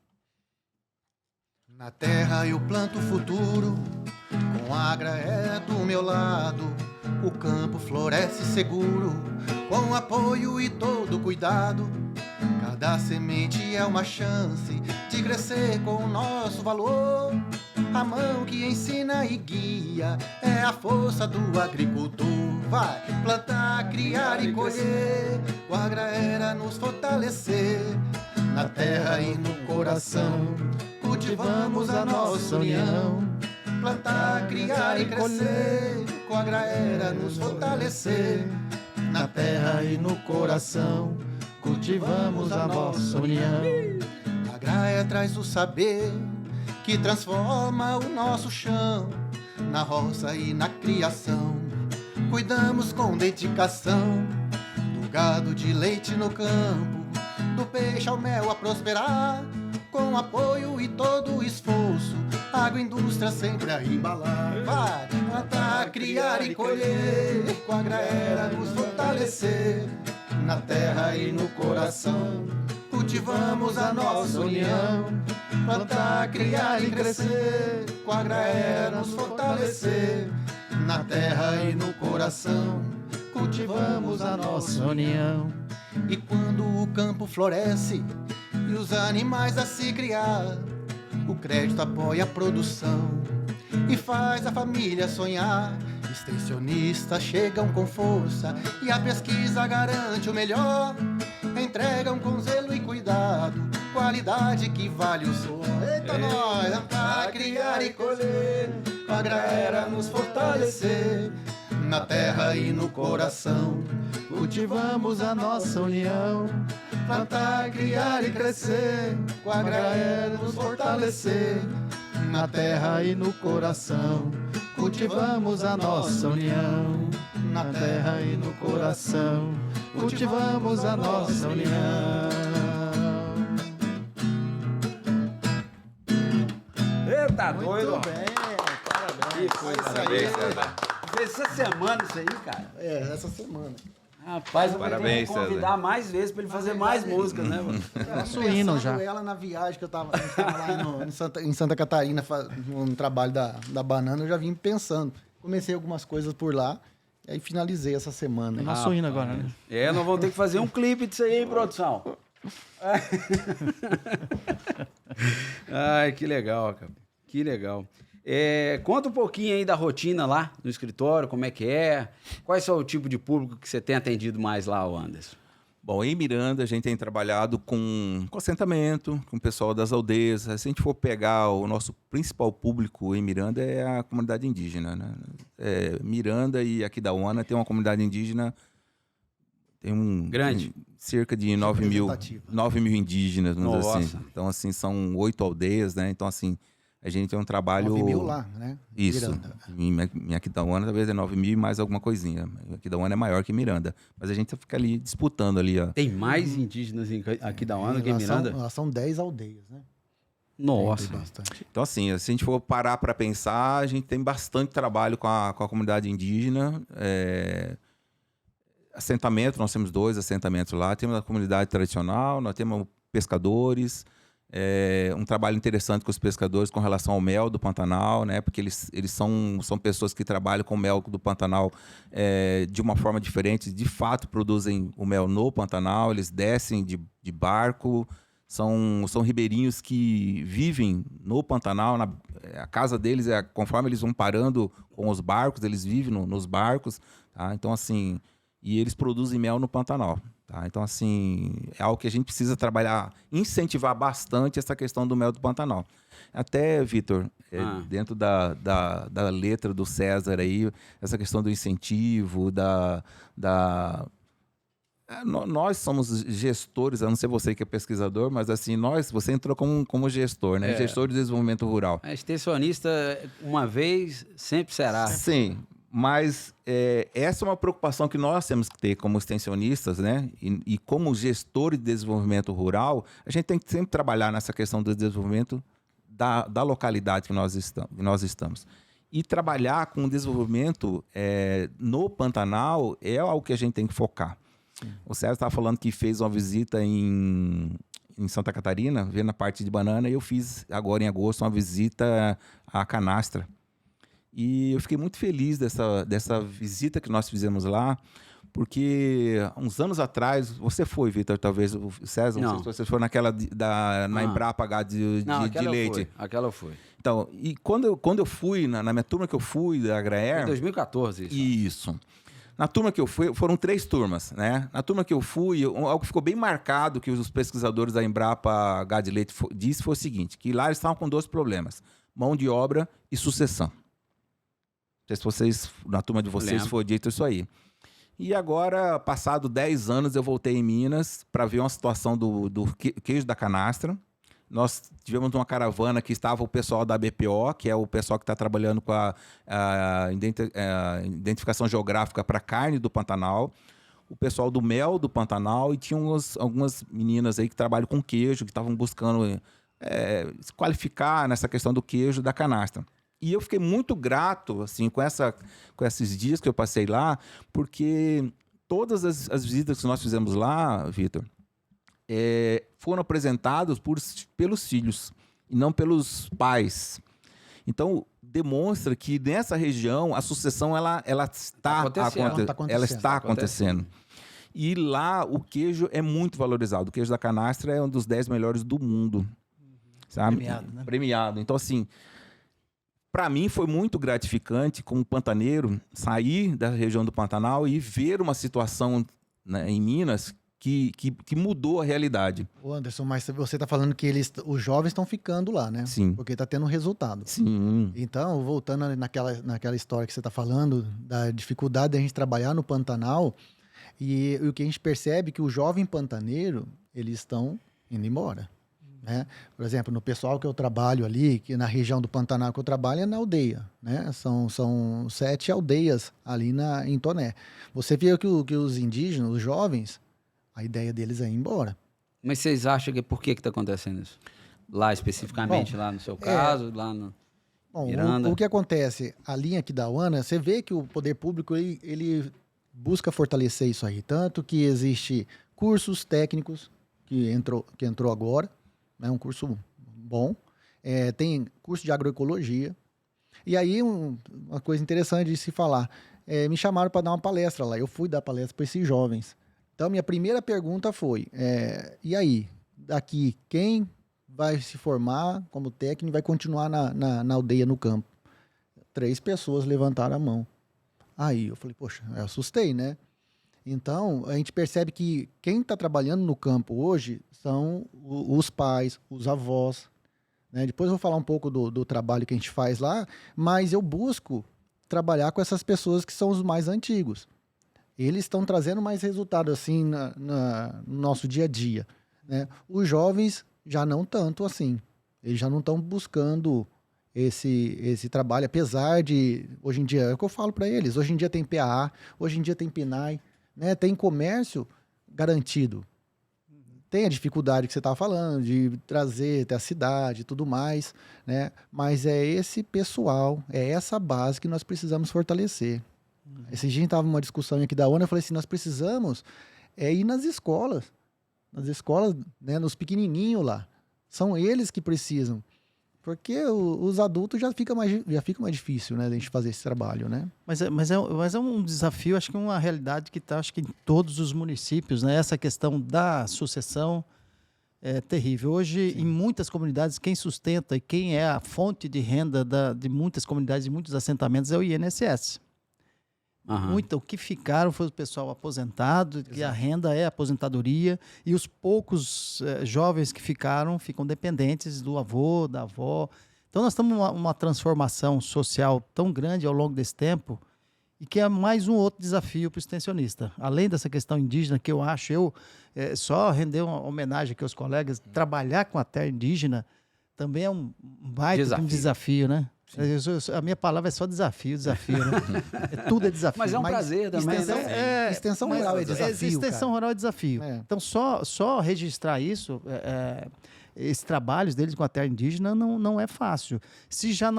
Na terra eu planto o futuro, com a Agra é do meu lado. O campo floresce seguro, com apoio e todo cuidado. Cada semente é uma chance de crescer com o nosso valor. A mão que ensina e guia é a força do agricultor. Vai plantar, criar e colher, com a Agra era nos fortalecer. Na terra e no coração, cultivamos a nossa união. Plantar, criar e crescer, com a Agra era nos fortalecer. Na terra e no coração, cultivamos a nossa união. A Agra traz o saber que transforma o nosso chão, na roça e na criação. Cuidamos com dedicação do gado de leite no campo, do peixe ao mel a prosperar, com apoio e todo o esforço, agroindústria sempre a embalar. Vai plantar, criar e colher, com a Agra era nos fortalecer. Na terra e no coração, cultivamos a nossa união. Plantar, criar e crescer, com a Agra era nos fortalecer. Na terra e no coração, cultivamos a nossa união. E quando o campo floresce e os animais a se criar, o crédito apoia a produção e faz a família sonhar. Extensionistas chegam com força e a pesquisa garante o melhor. Entregam com zelo e cuidado, qualidade que vale o suor. Eita, nós, plantar, criar e colher, com a Agra era nos fortalecer. Na terra e no coração, cultivamos a nossa união. Plantar, criar e crescer, com a Agra era nos fortalecer. Na terra e no coração, cultivamos a nossa união. Na terra e no coração, cultivamos a nossa união. Eita, doido. Muito bem, parabéns. Que coisa Parabéns, linda. César. Fez essa semana isso aí, cara. É, essa semana. Rapaz, eu vou ter Parabéns, que convidar César. mais vezes pra ele fazer mais músicas, né, mano? Suíno já. Ela na viagem que eu tava lá em Santa Catarina, no trabalho da banana, eu já vim pensando. Comecei algumas coisas por lá, e aí finalizei essa semana. Nós suíno agora, né? É, nós vamos ter que fazer um clipe disso aí, hein, produção? Ai, que legal, cara. Que legal. Conta um pouquinho aí da rotina lá no escritório, como é que é? Quais são o tipo de público que você tem atendido mais lá, Anderson? Bom, em Miranda a gente tem trabalhado com assentamento, com o pessoal das aldeias. Se a gente for pegar o nosso principal público em Miranda é a comunidade indígena, né? Miranda e Aquidauana tem uma comunidade indígena, tem Grande. cerca de 9 mil indígenas, vamos dizer assim. Nossa. Então, assim, são 8 aldeias, né? Então, assim, a gente tem um trabalho... 9 mil lá, né? Isso. Miranda. Em Aquidauana talvez é 9 mil e mais alguma coisinha. Aquidauana é maior que Miranda. Mas a gente fica ali disputando ali, ó. Tem mais indígenas aqui da Ana que em Lá Miranda? lá são 10 aldeias, né? Nossa. Tem bastante. Então, assim, se a gente for parar para pensar, a gente tem bastante trabalho com a comunidade indígena. Assentamento, nós temos 2 assentamentos lá. Temos a comunidade tradicional, nós temos pescadores. Um trabalho interessante com os pescadores com relação ao mel do Pantanal, né? Porque eles são pessoas que trabalham com o mel do Pantanal de uma forma diferente. De fato, produzem o mel no Pantanal, eles descem de barco. São ribeirinhos que vivem no Pantanal. A casa deles, conforme eles vão parando com os barcos, eles vivem nos barcos. Tá? Então, assim, e eles produzem mel no Pantanal. Tá? Então, assim, é algo que a gente precisa trabalhar, incentivar bastante essa questão do mel do Pantanal. Até, Vitor, dentro da letra do César aí, essa questão do incentivo, nós somos gestores, a não ser você que é pesquisador, mas assim, você entrou como gestor, né? Gestor de desenvolvimento rural. Extensionista, uma vez, sempre será. Sim, Mas essa é uma preocupação que nós temos que ter como extensionistas, né? E como gestores de desenvolvimento rural, a gente tem que sempre trabalhar nessa questão do desenvolvimento da localidade que nós estamos. E trabalhar com o desenvolvimento no Pantanal é algo que a gente tem que focar. Sim. O Sérgio estava falando que fez uma visita em Santa Catarina, vendo a parte de banana, e eu fiz agora em agosto uma visita à canastra. E eu fiquei muito feliz dessa visita que nós fizemos lá, porque uns anos atrás, você foi, Vitor, talvez, o César, não sei se você foi naquela na Embrapa H de leite. Aquela foi. Então, e quando eu fui, na minha turma que eu fui, da Agraer... Em 2014, isso. Isso. Na turma que eu fui, foram 3 turmas, né? Na turma que eu fui, algo que ficou bem marcado, que os pesquisadores da Embrapa H de leite disse foi o seguinte, que lá eles estavam com 2 problemas, mão de obra e sucessão. Não sei se vocês, na turma de vocês, foi dito isso aí. E agora, passado 10 anos, eu voltei em Minas para ver uma situação do queijo da canastra. Nós tivemos uma caravana que estava o pessoal da BPO, que é o pessoal que está trabalhando com a identificação geográfica para carne do Pantanal, o pessoal do mel do Pantanal, e tinha algumas meninas aí que trabalham com queijo, que estavam buscando se qualificar nessa questão do queijo da canastra. E eu fiquei muito grato assim, com esses dias que eu passei lá, porque todas as visitas que nós fizemos lá, Vitor, foram apresentadas pelos filhos e não pelos pais. Então, demonstra que nessa região a sucessão ela está acontecendo. E lá o queijo é muito valorizado. O queijo da canastra é um dos 10 melhores do mundo. Sabe? Premiado, né? Premiado. Então, assim, para mim foi muito gratificante, como pantaneiro, sair da região do Pantanal e ver uma situação, né, em Minas que mudou a realidade. Ô Anderson, mas você está falando que os jovens estão ficando lá, né? Sim. Porque está tendo um resultado. Sim. Então, voltando naquela história que você está falando, da dificuldade da gente trabalhar no Pantanal, e o que a gente percebe é que o jovem pantaneiro, eles estão indo embora. Né? Por exemplo, no pessoal que eu trabalho ali, que na região do Pantanal que eu trabalho é na aldeia, né? São 7 aldeias ali em Toné. Você vê que os indígenas, os jovens, a ideia deles é ir embora. Mas vocês acham que por que está acontecendo isso? Lá especificamente, Bom, lá no seu caso, lá no bom, Miranda? O que acontece, a linha aqui da UANA, você vê que o poder público ele busca fortalecer isso aí. Tanto que existe cursos técnicos que entrou agora, né, um curso bom. Tem curso de agroecologia. E aí, uma coisa interessante de se falar, me chamaram para dar uma palestra lá. Eu fui dar palestra para esses jovens. Então, minha primeira pergunta foi, e aí, daqui, quem vai se formar como técnico e vai continuar na aldeia, no campo? 3 pessoas levantaram a mão. Aí, eu falei, poxa, eu assustei, né? Então, a gente percebe que quem está trabalhando no campo hoje são os pais, os avós. Né? Depois eu vou falar um pouco do trabalho que a gente faz lá, mas eu busco trabalhar com essas pessoas que são os mais antigos. Eles estão trazendo mais resultado assim no nosso dia a dia. Né? Os jovens já não tanto assim. Eles já não estão buscando esse trabalho, apesar de, hoje em dia, é o que eu falo para eles, hoje em dia tem PAA, hoje em dia tem PNAE, né? Tem comércio garantido. Tem a dificuldade que você estava falando, de trazer até a cidade e tudo mais, né? Mas é esse pessoal, é essa base que nós precisamos fortalecer. Esse dia estava uma discussão aqui da ONU, eu falei assim, nós precisamos ir nas escolas, né, nos pequenininhos lá. São eles que precisam. Porque os adultos já fica mais difícil, né, de a gente fazer esse trabalho, né? Mas é um desafio, acho que uma realidade que está, acho que em todos os municípios, né? Essa questão da sucessão é terrível. Hoje, sim, em muitas comunidades, quem sustenta e quem é a fonte de renda de muitas comunidades, de muitos assentamentos, é o INSS. Uhum. O que ficaram foi o pessoal aposentado, que a renda é a aposentadoria, e os poucos jovens que ficam dependentes do avô, da avó. Então nós estamos numa transformação social tão grande ao longo desse tempo, e que é mais um outro desafio para o extensionista. Além dessa questão indígena, que eu acho, só render uma homenagem aqui aos colegas, trabalhar com a terra indígena também é um baita desafio, né? A minha palavra é só desafio, né? Tudo é desafio. Mas é um prazer também, Extensão rural é desafio, Extensão rural é desafio. Então, só registrar isso, esses trabalhos deles com a terra indígena não é fácil. Se já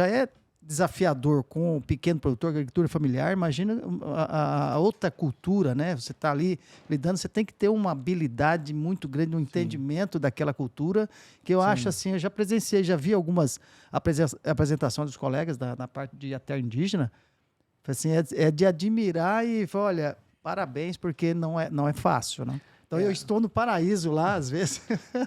é desafiador com o pequeno produtor, agricultura familiar, imagina a outra cultura, né? Você está ali lidando, você tem que ter uma habilidade muito grande, um entendimento daquela cultura, que eu acho assim, eu já presenciei, já vi algumas apresentações dos colegas na parte de terra indígena, assim, é de admirar e falar, olha, parabéns, porque não é fácil, né? Então, eu estou no paraíso lá, às vezes.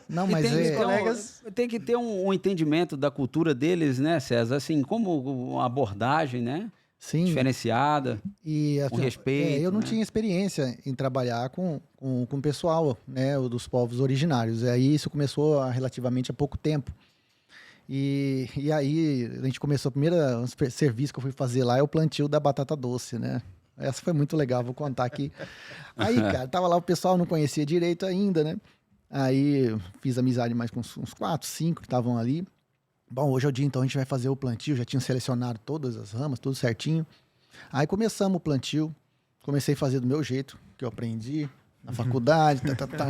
Não, mas tem que ter um entendimento da cultura deles, né, César? Assim, como uma abordagem, né? Sim. Diferenciada, e, assim, com respeito. Eu não tinha experiência em trabalhar com o pessoal, né, dos povos originários. E aí isso começou relativamente há pouco tempo. E aí a gente começou, o primeiro serviço que eu fui fazer lá é o plantio da batata doce, né? Essa foi muito legal, vou contar aqui. Aí, cara, tava lá, o pessoal não conhecia direito ainda, né? Aí fiz amizade mais com uns 4, 5 que estavam ali. Bom, hoje é o dia, então a gente vai fazer o plantio. Já tinham selecionado todas as ramas, tudo certinho. Aí começamos o plantio. Comecei a fazer do meu jeito, que eu aprendi na faculdade,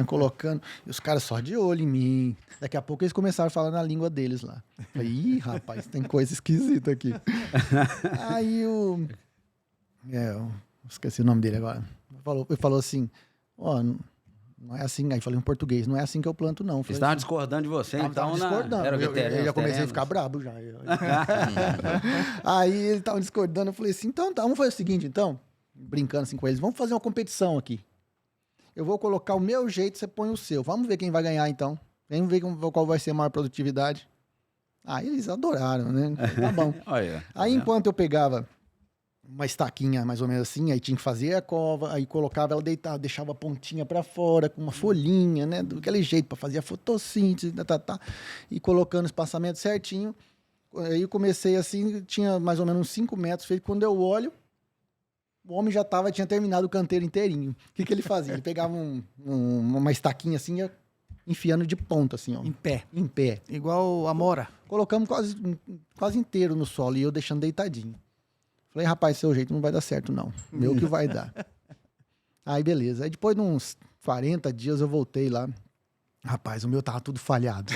colocando. E os caras só de olho em mim. Daqui a pouco eles começaram a falar na língua deles lá. Falei, ih, rapaz, tem coisa esquisita aqui. Aí eu esqueci o nome dele agora. Ele falou assim, não é assim. Aí falei em português, não é assim que eu planto, não. Eles estavam discordando de você, então. Tava discordando. Eu já comecei a ficar brabo já. Aí ele tava discordando, eu falei assim, então tá, vamos fazer o seguinte, então, brincando assim com eles, vamos fazer uma competição aqui. Eu vou colocar o meu jeito, você põe o seu. Vamos ver quem vai ganhar, então. Vamos ver qual vai ser a maior produtividade. Aí eles adoraram, né? Tá bom. Aí enquanto eu pegava uma estaquinha mais ou menos assim, aí tinha que fazer a cova, aí colocava ela deitada, deixava a pontinha para fora com uma folhinha, né, daquele jeito para fazer a fotossíntese, e colocando o espaçamento certinho. Aí eu comecei assim, tinha mais ou menos uns 5 metros feito. Quando eu olho, o homem já tinha terminado o canteiro inteirinho. O que ele fazia? Ele pegava uma estaquinha assim, ia enfiando de ponta assim, ó. Em pé. Igual a Amora. Colocamos quase inteiro no solo e eu deixando deitadinho. Falei, rapaz, seu jeito não vai dar certo, não. Meu que vai dar. Aí, beleza. Aí, depois de uns 40 dias, eu voltei lá. Rapaz, o meu tava tudo falhado.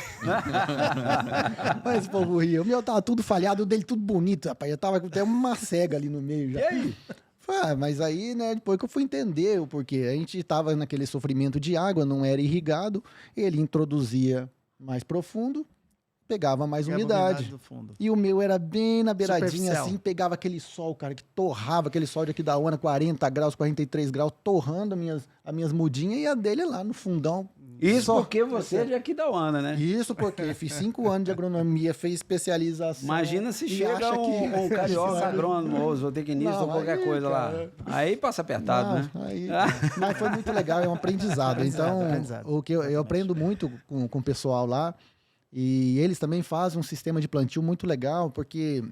Mas esse povo ria. O meu tava tudo falhado, o dele tudo bonito, rapaz. Eu tava com até uma cega ali no meio já. E aí? Mas aí, né, depois que eu fui entender o porquê. A gente tava naquele sofrimento de água, não era irrigado. Ele introduzia mais profundo, pegava mais umidade do fundo. E o meu era bem na beiradinha, assim, pegava aquele sol, cara, que torrava, aquele sol de Aquidauana, 40 graus, 43 graus, torrando as minhas mudinhas, e a dele lá no fundão. Isso porque você é de Aquidauana, né? Isso porque fiz 5 anos de agronomia, fez especialização. Imagina se chega um carioca agrônomo, ou zootecnista, ou qualquer coisa lá. Aí passa apertado, né? Mas foi muito legal, é um aprendizado. Então, o que eu aprendo muito com o pessoal lá. E eles também fazem um sistema de plantio muito legal, porque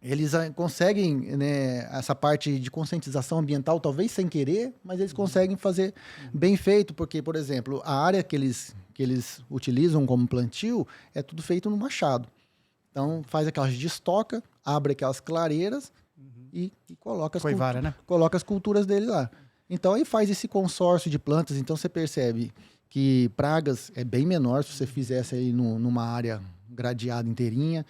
eles conseguem, né, essa parte de conscientização ambiental, talvez sem querer, mas eles conseguem fazer bem feito, porque, por exemplo, a área que eles utilizam como plantio é tudo feito no machado. Então, faz aquelas de estoca, abre aquelas clareiras e coloca coloca as culturas dele lá. Então, aí faz esse consórcio de plantas, então você percebe que pragas é bem menor se você fizesse aí numa área gradeada inteirinha,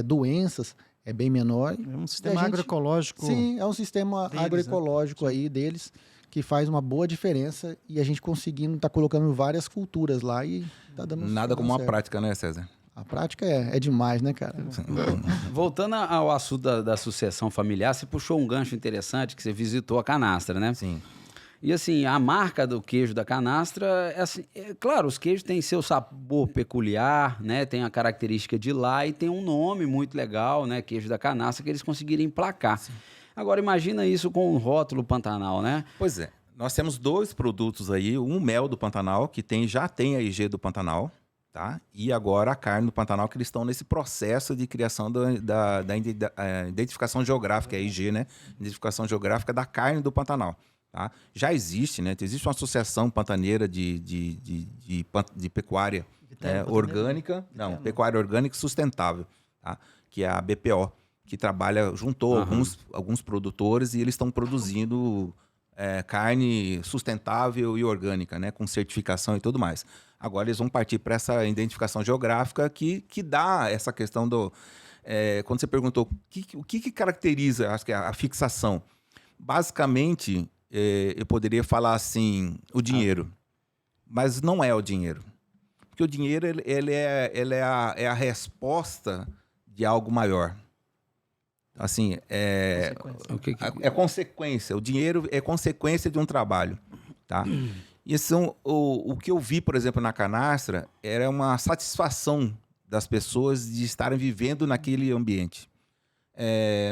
doenças é bem menor. É um sistema agroecológico. Sim, é um sistema agroecológico aí deles, que faz uma boa diferença, e a gente conseguindo tá colocando várias culturas lá e tá dando nada como uma certo. prática, né, César? A prática é demais, né, cara? Voltando ao assunto da sucessão familiar, você puxou um gancho interessante, que você visitou a Canastra, né? Sim. E assim, a marca do queijo da Canastra, claro, os queijos têm seu sabor peculiar, né? Tem a característica de lá e tem um nome muito legal, né? Queijo da Canastra, que eles conseguiram emplacar. Sim. Agora, imagina isso com o rótulo Pantanal, né? Pois é. Nós temos 2 produtos aí, um mel do Pantanal, que já tem a IG do Pantanal, tá? E agora a carne do Pantanal, que eles estão nesse processo de criação da identificação geográfica, a IG, né? Identificação geográfica da carne do Pantanal. Tá? Já existe, né? Existe uma associação pantaneira de pecuária orgânica, pecuária orgânica e sustentável, tá? que é a BPO, que juntou alguns produtores e eles estão produzindo carne sustentável e orgânica, né, com certificação e tudo mais. Agora eles vão partir para essa identificação geográfica que dá essa questão do... quando você perguntou o que caracteriza a fixação, basicamente eu poderia falar assim, o dinheiro, mas não é o dinheiro. Porque o dinheiro ele é a resposta de algo maior. Assim, é consequência. O dinheiro é consequência de um trabalho, tá? E o que eu vi, por exemplo, na canastra, era uma satisfação das pessoas de estarem vivendo naquele ambiente.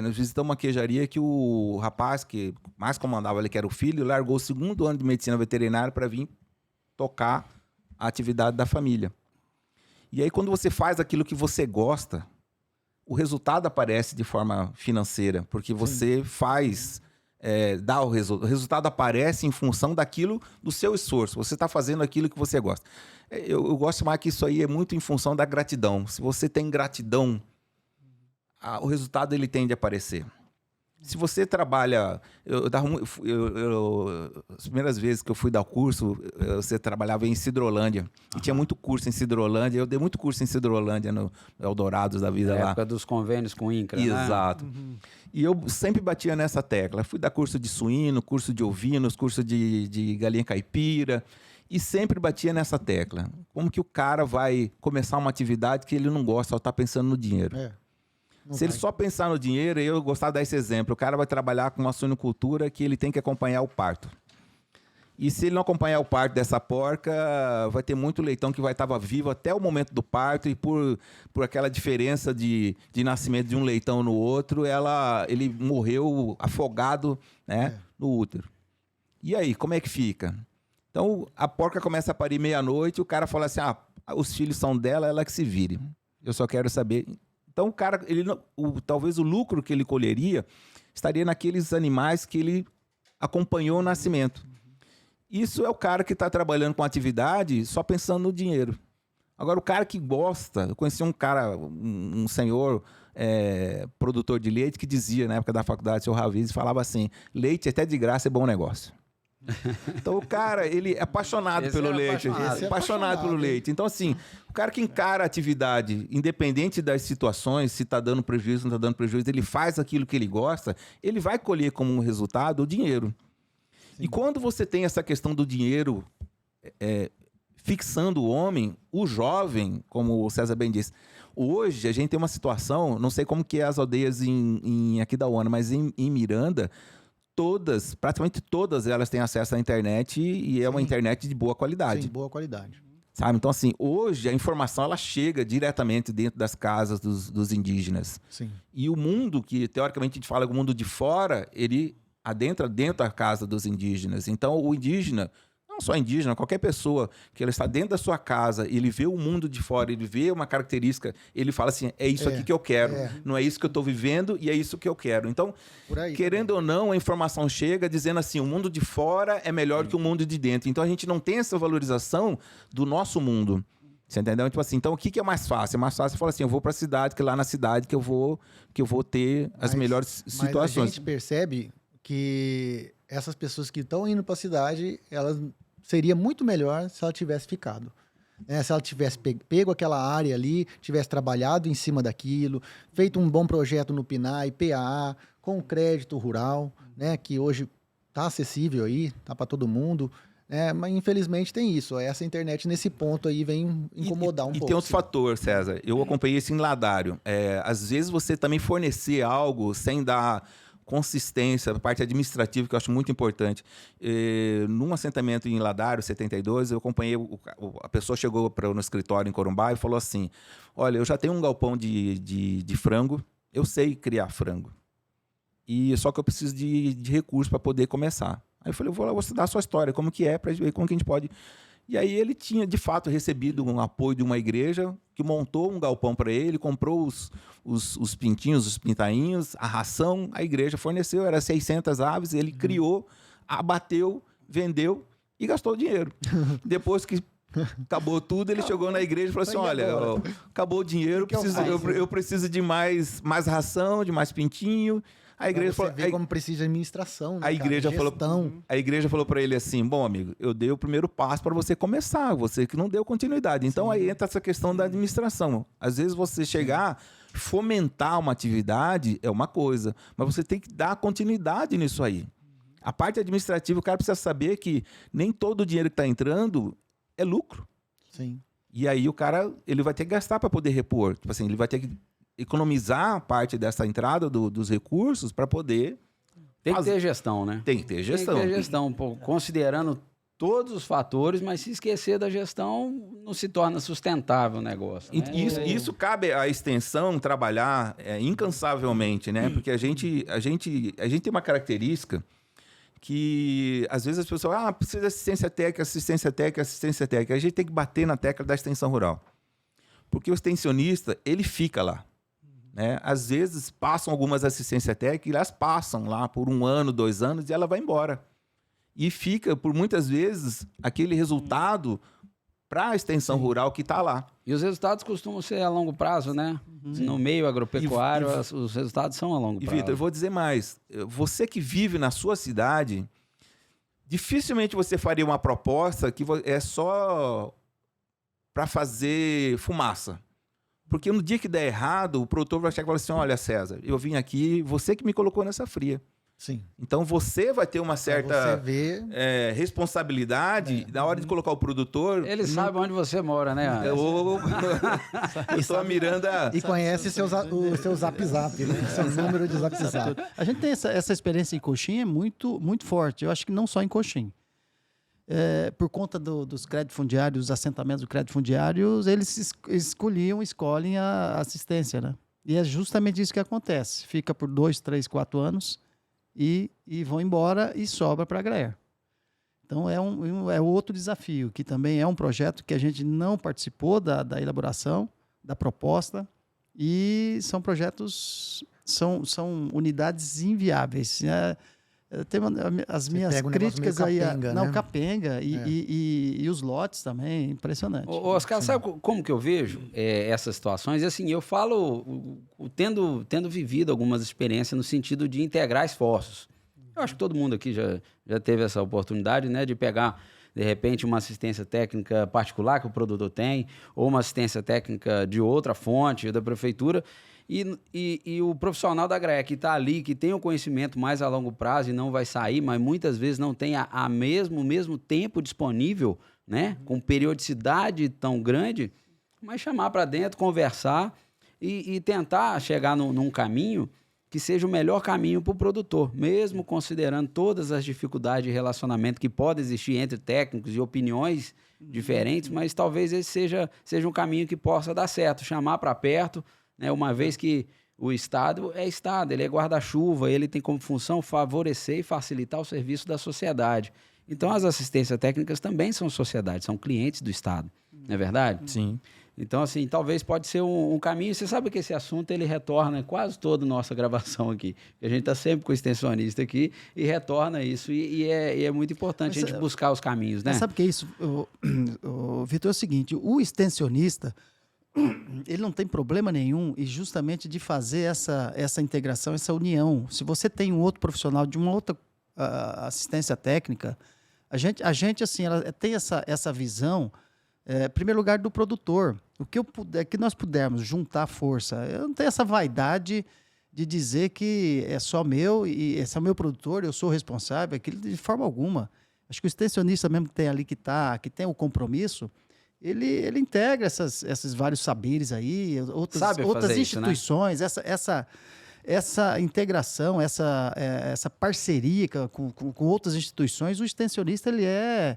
Nós visitamos uma queijaria que o rapaz que mais comandava ali, que era o filho, largou o 2º ano de medicina veterinária para vir tocar a atividade da família. E aí, quando você faz aquilo que você gosta, o resultado aparece de forma financeira, porque você faz, dá o resultado aparece em função do seu esforço. Você está fazendo aquilo que você gosta. Eu gosto mais que isso aí é muito em função da gratidão. Se você tem gratidão, o resultado ele tende a aparecer. Se você trabalha... as primeiras vezes que eu fui dar curso, você trabalhava em Sidrolândia. E tinha muito curso em Sidrolândia. Eu dei muito curso em Sidrolândia, no Eldorados da vida lá. Na época dos convênios com o INCRA, Exato. Né? E eu sempre batia nessa tecla. Fui dar curso de suíno, curso de ovinos, curso de galinha caipira. E sempre batia nessa tecla. Como que o cara vai começar uma atividade que ele não gosta, só está pensando no dinheiro? Se ele só pensar no dinheiro, eu gostava de dar esse exemplo. O cara vai trabalhar com uma suinocultura que ele tem que acompanhar o parto. E se ele não acompanhar o parto dessa porca, vai ter muito leitão que vai estar vivo até o momento do parto e por aquela diferença de nascimento de um leitão no outro, ele morreu afogado, né, no útero. E aí, como é que fica? Então, a porca começa a parir meia-noite e o cara fala assim, os filhos são dela, ela que se vire. Eu só quero saber... Então, o cara, talvez o lucro que ele colheria estaria naqueles animais que ele acompanhou o nascimento. Isso é o cara que está trabalhando com atividade só pensando no dinheiro. Agora, o cara que gosta... Eu conheci um cara, um senhor produtor de leite que dizia, na época da faculdade, o senhor Raviz, falava assim, leite até de graça é bom negócio. Então o cara, ele é apaixonado pelo leite, apaixonado pelo leite. Então assim, o cara que encara a atividade, independente das situações, se está dando prejuízo, não está dando prejuízo, ele faz aquilo que ele gosta, ele vai colher como um resultado o dinheiro. Sim. E quando você tem essa questão do dinheiro fixando o homem, o jovem, como o César bem disse, hoje a gente tem uma situação, não sei como que é as aldeias em Aquidauana, mas em Miranda, praticamente todas elas têm acesso à internet e é uma internet de boa qualidade. Sim, boa qualidade. Sabe? Então, assim, hoje a informação ela chega diretamente dentro das casas dos indígenas. Sim. E o mundo, que teoricamente a gente fala o mundo de fora, ele adentra dentro da casa dos indígenas. Então, o indígena, não só indígena, qualquer pessoa que ela está dentro da sua casa, ele vê o mundo de fora, ele vê uma característica, ele fala assim, é isso aqui que eu quero, não é isso que eu estou vivendo e é isso que eu quero. Então, querendo ou não, a informação chega dizendo assim, o mundo de fora é melhor que o mundo de dentro. Então, a gente não tem essa valorização do nosso mundo. Você entendeu? Tipo assim, então o que é mais fácil? É mais fácil falar assim, eu vou para a cidade, que lá na cidade que eu vou ter as melhores situações. Mas a gente percebe que essas pessoas que estão indo para a cidade, elas seria muito melhor se ela tivesse ficado. Se ela tivesse pego aquela área ali, tivesse trabalhado em cima daquilo, feito um bom projeto no PNAE, PAA, com crédito rural, né, que hoje está acessível aí, está para todo mundo. Mas infelizmente tem isso. Essa internet nesse ponto aí vem incomodar um pouco. E tem outro fator, César. Eu acompanhei isso em Ladário. Às vezes você também fornecer algo sem dar consistência, a parte administrativa, que eu acho muito importante. Num assentamento em Ladário, 72, eu acompanhei, a pessoa chegou no escritório em Corumbá e falou assim, olha, eu já tenho um galpão de frango, eu sei criar frango, só que eu preciso de recursos para poder começar. Aí eu falei, eu vou estudar a sua história, como que é, para ver como que a gente pode... E aí ele tinha, de fato, recebido um apoio de uma igreja que montou um galpão para ele, comprou os pintinhos, os pintainhos, a ração, a igreja forneceu, era 600 aves, ele criou, abateu, vendeu e gastou o dinheiro. Depois que Acabou tudo, ele chegou na igreja e falou assim, olha, ó, acabou o dinheiro, eu preciso de mais ração, de mais pintinho. A igreja falou, como precisa de administração, né, a igreja falou para ele assim, bom, amigo, eu dei o primeiro passo para você começar, você que não deu continuidade. Então aí entra essa questão da administração. Às vezes você chegar, fomentar uma atividade é uma coisa, mas você tem que dar continuidade nisso aí. A parte administrativa, o cara precisa saber que nem todo o dinheiro que está entrando é lucro. Sim. E aí o cara, ele vai ter que gastar para poder repor. Tipo assim, ele vai ter que economizar parte dessa entrada dos recursos para poder... Tem que ter gestão, né? Tem que ter gestão. Tem que ter gestão, pô, considerando todos os fatores, mas se esquecer da gestão, não se torna sustentável o negócio. Né? Isso cabe à extensão trabalhar incansavelmente, né? Porque a gente tem uma característica que, às vezes, as pessoas precisa de assistência técnica. A gente tem que bater na tecla da extensão rural. Porque o extensionista, ele fica lá. Né? Às vezes, passam algumas assistências técnicas, e elas passam lá por 1 ano, 2 anos, e ela vai embora. E fica, por muitas vezes, aquele resultado para a extensão rural que está lá. E os resultados costumam ser a longo prazo, né? No meio agropecuário, os resultados são a longo prazo. E, Vitor, eu vou dizer mais. Você que vive na sua cidade, dificilmente você faria uma proposta que é só para fazer fumaça. Porque no dia que der errado, o produtor vai chegar e falar assim, olha, César, eu vim aqui, você que me colocou nessa fria. Sim. Então você vai ter uma certa responsabilidade na hora de colocar o produtor. Ele sabe onde você mora, né? Eu estou a Miranda. E conhece o seu zap, né? Seu número de zap. A gente tem essa experiência em Coxim, é muito, muito forte. Eu acho que não só em Coxim. Por conta dos créditos fundiários, dos assentamentos do crédito fundiários, eles escolhem a assistência, né? E é justamente isso que acontece. Fica por 2, 3, 4 anos e vão embora e sobra para a GRAER. Então, é outro desafio, que também é um projeto que a gente não participou da elaboração, da proposta, e são projetos, são unidades inviáveis. Tem as minhas críticas aí, capenga, né? Capenga e os lotes também, impressionante. Oscar, sabe como que eu vejo essas situações? E assim, eu falo tendo vivido algumas experiências no sentido de integrar esforços. Eu acho que todo mundo aqui já teve essa oportunidade, né, de pegar, de repente, uma assistência técnica particular que o produtor tem, ou uma assistência técnica de outra fonte, da prefeitura, e o profissional da GRAER que está ali, que tem o conhecimento mais a longo prazo e não vai sair, mas muitas vezes não tem o mesmo tempo disponível, né, com periodicidade tão grande, mas chamar para dentro, conversar e tentar chegar num caminho que seja o melhor caminho para o produtor, mesmo considerando todas as dificuldades de relacionamento que podem existir entre técnicos e opiniões diferentes, mas talvez esse seja um caminho que possa dar certo, chamar para perto, né, uma vez que o Estado é Estado, ele é guarda-chuva, ele tem como função favorecer e facilitar o serviço da sociedade. Então, as assistências técnicas também são sociedade, são clientes do Estado, não é verdade? Sim. Então, assim, talvez pode ser um caminho. Você sabe que esse assunto, ele retorna quase toda a nossa gravação aqui. A gente está sempre com o extensionista aqui e retorna isso. E é muito importante a gente buscar os caminhos, né? Sabe o que é isso, Vitor? É o seguinte, o extensionista, ele não tem problema nenhum e justamente de fazer essa integração, essa união. Se você tem um outro profissional de uma outra assistência técnica, a gente assim, ela tem essa visão, em primeiro lugar, do produtor. O que nós pudermos juntar força. Eu não tenho essa vaidade de dizer que é só meu e esse é o meu produtor, eu sou responsável, aquilo de forma alguma. Acho que o extensionista mesmo que tem ali, que tem o compromisso, ele integra esses vários saberes aí, outras instituições, isso, né? Essa integração, essa parceria com outras instituições, o extensionista ele é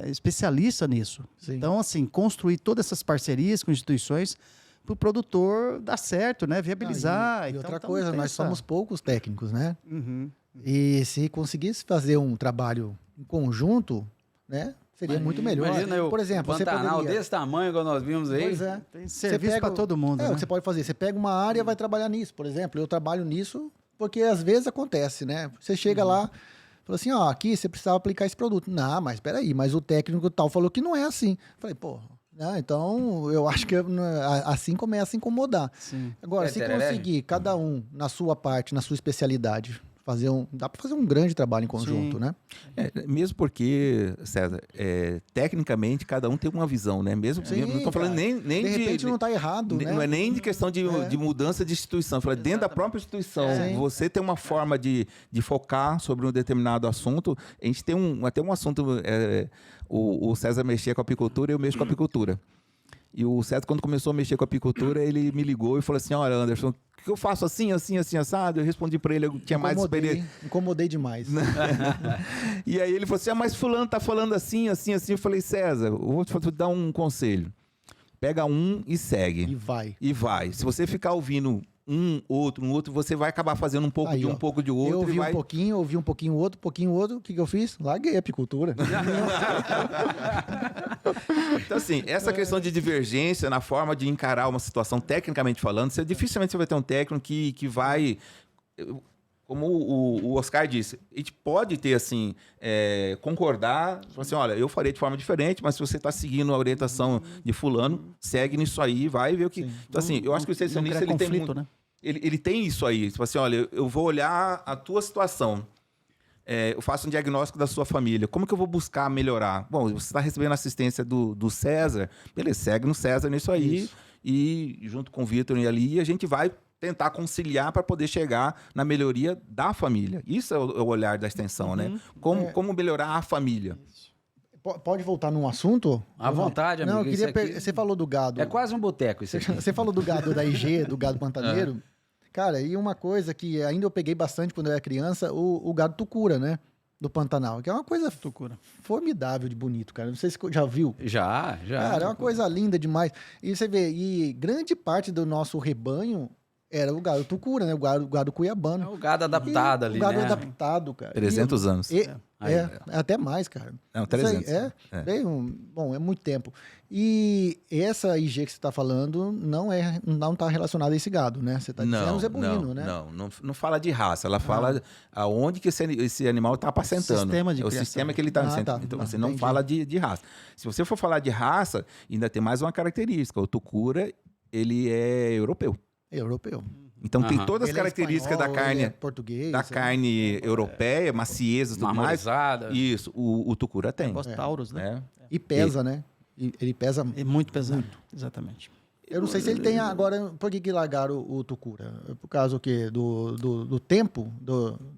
especialista nisso. Sim. Então, assim, construir todas essas parcerias com instituições para o produtor dar certo, né? Viabilizar. E outra coisa, nós somos poucos técnicos, né? Uhum. E se conseguisse fazer um trabalho em conjunto, né? Seria muito melhor. Imagina, por exemplo, você poderia... desse tamanho que nós vimos aí. Pois é. Tem serviço para todo mundo. O que você pode fazer? Você pega uma área e vai trabalhar nisso. Por exemplo, eu trabalho nisso porque às vezes acontece, né? Você chega lá, Falou assim, ó, aqui você precisava aplicar esse produto. Não, mas peraí, mas o técnico tal falou que não é assim. Falei, pô, então eu acho que assim começa a incomodar. Sim. Agora, se conseguir, cada um na sua parte, na sua especialidade, dá para fazer um grande trabalho em conjunto, Sim. né? Mesmo porque, César, tecnicamente cada um tem uma visão, né? Mesmo, Sim, não estou falando nem de repente não está errado, né? Não é nem de questão de mudança de instituição. Falo, dentro da própria instituição, você tem uma forma de focar sobre um determinado assunto. A gente tem até um assunto, o César mexia com a apicultura e eu mexo com a apicultura. E o César, quando começou a mexer com a apicultura, ele me ligou e falou assim, olha, Anderson, o que eu faço assim, assado? Eu respondi para ele, eu tinha mais experiência. Incomodei demais. E aí ele falou assim, mas fulano tá falando assim. Eu falei, César, eu vou te dar um conselho. Pega um e segue. E vai. Se você ficar ouvindo um outro, você vai acabar fazendo um pouco um pouco de outro. Eu ouvi um pouquinho outro. O que eu fiz? Larguei a apicultura. Então, assim, essa questão de divergência na forma de encarar uma situação, tecnicamente falando, dificilmente você vai ter um técnico que vai... Como o Oscar disse, a gente pode ter, assim, concordar, assim, olha, eu faria de forma diferente, mas se você está seguindo a orientação de fulano, segue nisso aí, vai ver o que... Sim. Então, assim, eu acho que o extensionista, ele tem muito... Né? Ele tem isso aí, tipo assim, olha, eu vou olhar a tua situação, eu faço um diagnóstico da sua família, como que eu vou buscar melhorar? Bom, você está recebendo assistência do César, beleza, segue no César nisso aí, isso. E junto com o Vitor e ali, a gente vai tentar conciliar para poder chegar na melhoria da família. Isso é o olhar da extensão, né? Como melhorar a família. Pode voltar num assunto? À vontade, amigo. Não, eu queria você falou do gado. É quase um boteco isso aqui. Você falou do gado da IG, do gado pantaneiro. Cara, e uma coisa que ainda eu peguei bastante quando eu era criança, o gado tucura, né? Do Pantanal, que é uma coisa formidável de bonito, cara. Não sei se você já viu. Já. Cara, é uma coisa linda demais. E você vê, grande parte do nosso rebanho era o gado tucura, né? O gado cuiabano. É o gado adaptado ali, né? O gado adaptado, cara. 300 anos. Até mais, cara. Não, 300. Bom, é muito tempo. E essa IG que você está falando não está relacionada a esse gado, né? Você está dizendo o zebuíno, né? Não fala de raça. Ela fala aonde que esse animal está apacentando. O sistema que ele está então, você não fala de raça. Se você for falar de raça, ainda tem mais uma característica. O tucura, ele é europeu. Então tem todas as características da carne português, carne europeia, macieza, tudo mais. Isso, o tucura tem. Taurus, né? E pesa, né? Ele pesa muito pesado. Exatamente. Eu não sei se ele tem agora. Por que largaram o tucura? Por causa do quê? Do tempo?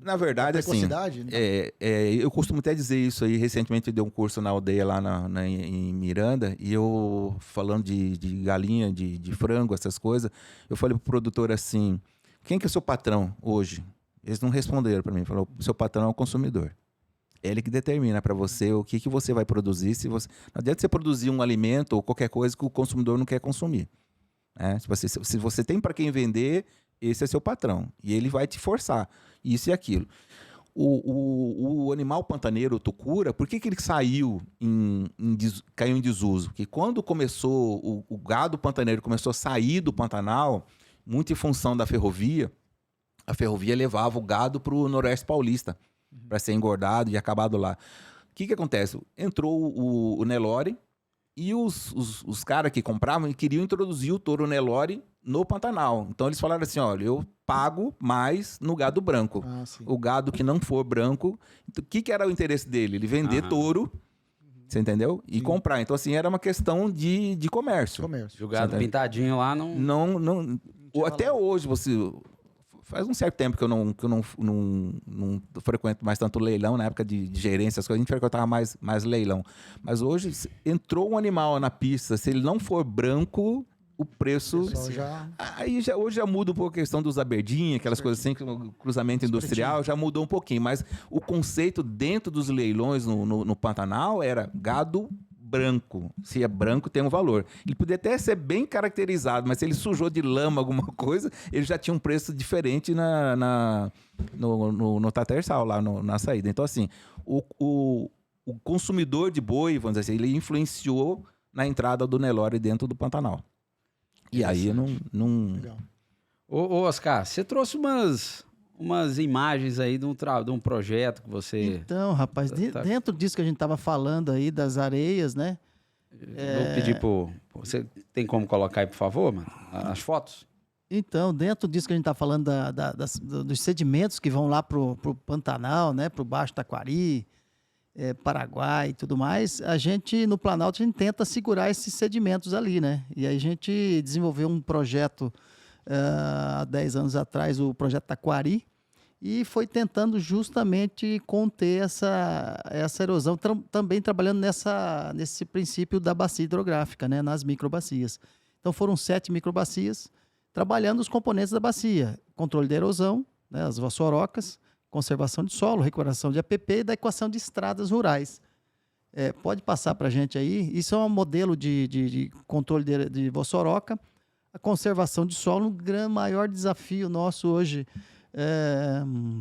Na verdade, assim, eu costumo até dizer isso aí. Recentemente eu dei um curso na aldeia lá em Miranda, e eu, falando de galinha, de frango, essas coisas, eu falei pro produtor assim, quem que é o seu patrão hoje? Eles não responderam para mim. Falou, o seu patrão é o consumidor. Ele que determina para você o que você vai produzir. Não adianta você produzir um alimento ou qualquer coisa que o consumidor não quer consumir. Se você tem para quem vender, esse é seu patrão. E ele vai te forçar. Isso e aquilo. O animal pantaneiro, o tucura, por que ele caiu em desuso? Porque quando começou, o gado pantaneiro começou a sair do Pantanal, muito em função da ferrovia, a ferrovia levava o gado para o Noroeste Paulista, para ser engordado e acabado lá. O que acontece? Entrou o Nelore e os caras que compravam queriam introduzir o touro Nelore no Pantanal. Então eles falaram assim, olha, eu pago mais no gado branco. O gado que não for branco... O que era o interesse dele? Ele vender touro, você entendeu? E comprar. Então, assim, era uma questão de comércio. O gado pintadinho lá não até hoje, faz um certo tempo que eu não frequento mais tanto leilão, na época de gerência, as coisas, a gente frequentava mais leilão. Mas hoje, entrou um animal na pista, se ele não for branco, o preço... Hoje já muda um pouco a questão dos aberdinha, aquelas coisas assim, cruzamento industrial, já mudou um pouquinho. Mas o conceito dentro dos leilões no Pantanal era gado branco. Se é branco, tem um valor. Ele podia até ser bem caracterizado, mas se ele sujou de lama alguma coisa, ele já tinha um preço diferente no tatersal, lá na saída. Então, assim, o consumidor de boi, vamos dizer assim, ele influenciou na entrada do Nelore dentro do Pantanal. E aí, não... Ô, Oscar, você trouxe umas imagens aí de um projeto que você... Então, rapaz, dentro disso que a gente estava falando aí, das areias, né? Vou pedir você tem como colocar aí, por favor, mano, as fotos? Então, dentro disso que a gente está falando dos sedimentos que vão lá pro Pantanal, né? Pro Baixo Taquari, Paraguai e tudo mais, a gente, no Planalto, a gente tenta segurar esses sedimentos ali, né? E aí a gente desenvolveu um projeto há 10 anos atrás, o projeto Taquari, e foi tentando justamente conter essa erosão, também trabalhando nesse princípio da bacia hidrográfica, né? Nas microbacias. Então foram 7 microbacias, trabalhando os componentes da bacia, controle da erosão, né, as vassourocas, conservação de solo, recuperação de APP e da equação de estradas rurais. Pode passar para a gente aí. Isso é um modelo de controle de vossoroca. A conservação de solo, maior desafio nosso hoje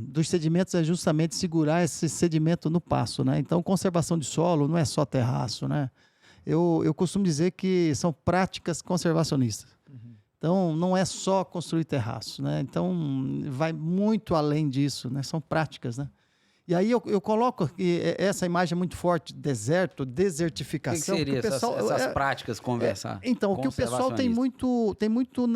dos sedimentos é justamente segurar esse sedimento no passo, né? Então, conservação de solo não é só terraço, né? Eu costumo dizer que são práticas conservacionistas. Então, não é só construir terraço, né? Então, vai muito além disso, né? São práticas, né? E aí eu coloco aqui, essa imagem muito forte, desertificação. O que seria essas práticas conversar? Então, o que o pessoal tem muito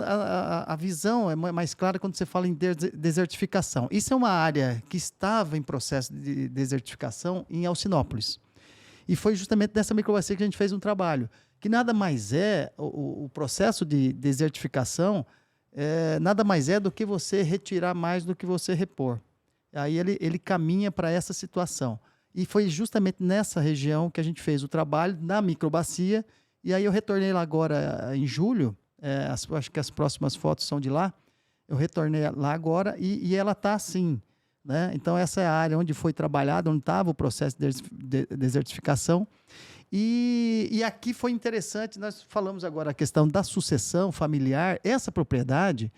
a visão é mais clara quando você fala em desertificação. Isso é uma área que estava em processo de desertificação em Alcinópolis. E foi justamente nessa microbacia que a gente fez um trabalho. Que nada mais é, o processo de desertificação, nada mais é do que você retirar mais do que você repor. Aí ele caminha para essa situação. E foi justamente nessa região que a gente fez o trabalho, na microbacia, e aí eu retornei lá agora em julho, acho que as próximas fotos são de lá, eu retornei lá agora e ela está assim, né? Então essa é a área onde foi trabalhado, onde estava o processo de desertificação. E aqui foi interessante, nós falamos agora a questão da sucessão familiar. Essa propriedade,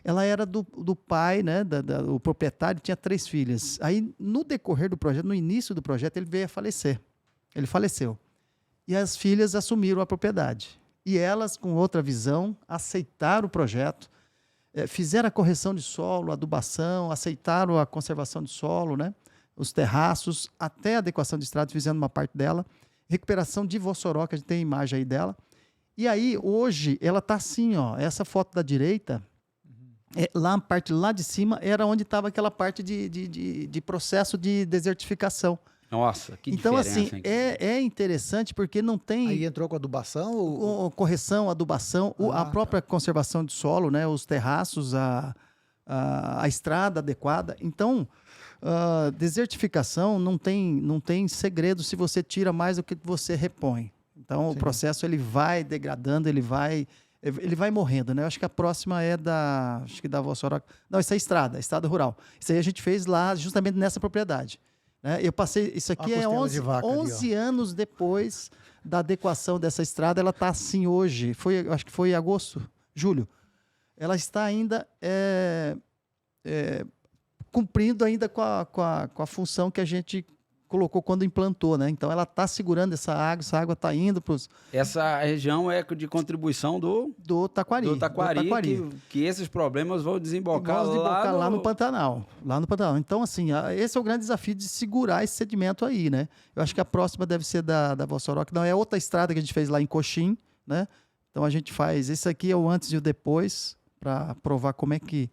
ela era do pai, né? O proprietário tinha 3 filhas. Aí, no decorrer do projeto, no início do projeto, ele veio a falecer. Ele faleceu. E as filhas assumiram a propriedade. E elas, com outra visão, aceitaram o projeto, fizeram a correção de solo, adubação, aceitaram a conservação de solo, né? Os terraços, até a adequação de estradas, fizeram uma parte dela. Recuperação de vossoroca, a gente tem a imagem aí dela. E aí, hoje, ela está assim, ó. Essa foto da direita, lá a parte lá de cima, era onde estava aquela parte de processo de desertificação. Nossa, que então, diferença. Então, assim, é interessante porque não tem... Aí entrou com adubação? Correção, adubação, a própria conservação de solo, né? Os terraços, a estrada adequada. Então... desertificação não tem segredo se você tira mais do que você repõe. Então, o processo ele vai degradando, ele vai morrendo, né? Eu acho que a próxima é da Vossoroca. Não, isso é a estrada rural. Isso aí a gente fez lá justamente nessa propriedade. Né? Eu passei, isso aqui é 11 anos depois da adequação dessa estrada, ela está assim hoje. Acho que foi em agosto, julho. Ela está ainda... cumprindo ainda com a função que a gente colocou quando implantou, né? Então, ela está segurando essa água está indo para os... Essa região é de contribuição do Taquari. Do Taquari. Que esses problemas vão desembocar lá no Pantanal. Lá no Pantanal. Então, assim, esse é o grande desafio de segurar esse sedimento aí, né? Eu acho que a próxima deve ser da Vossoroca. Não, é outra estrada que a gente fez lá em Coxim, né? Então, a gente faz... Esse aqui é o antes e o depois, para provar como é que...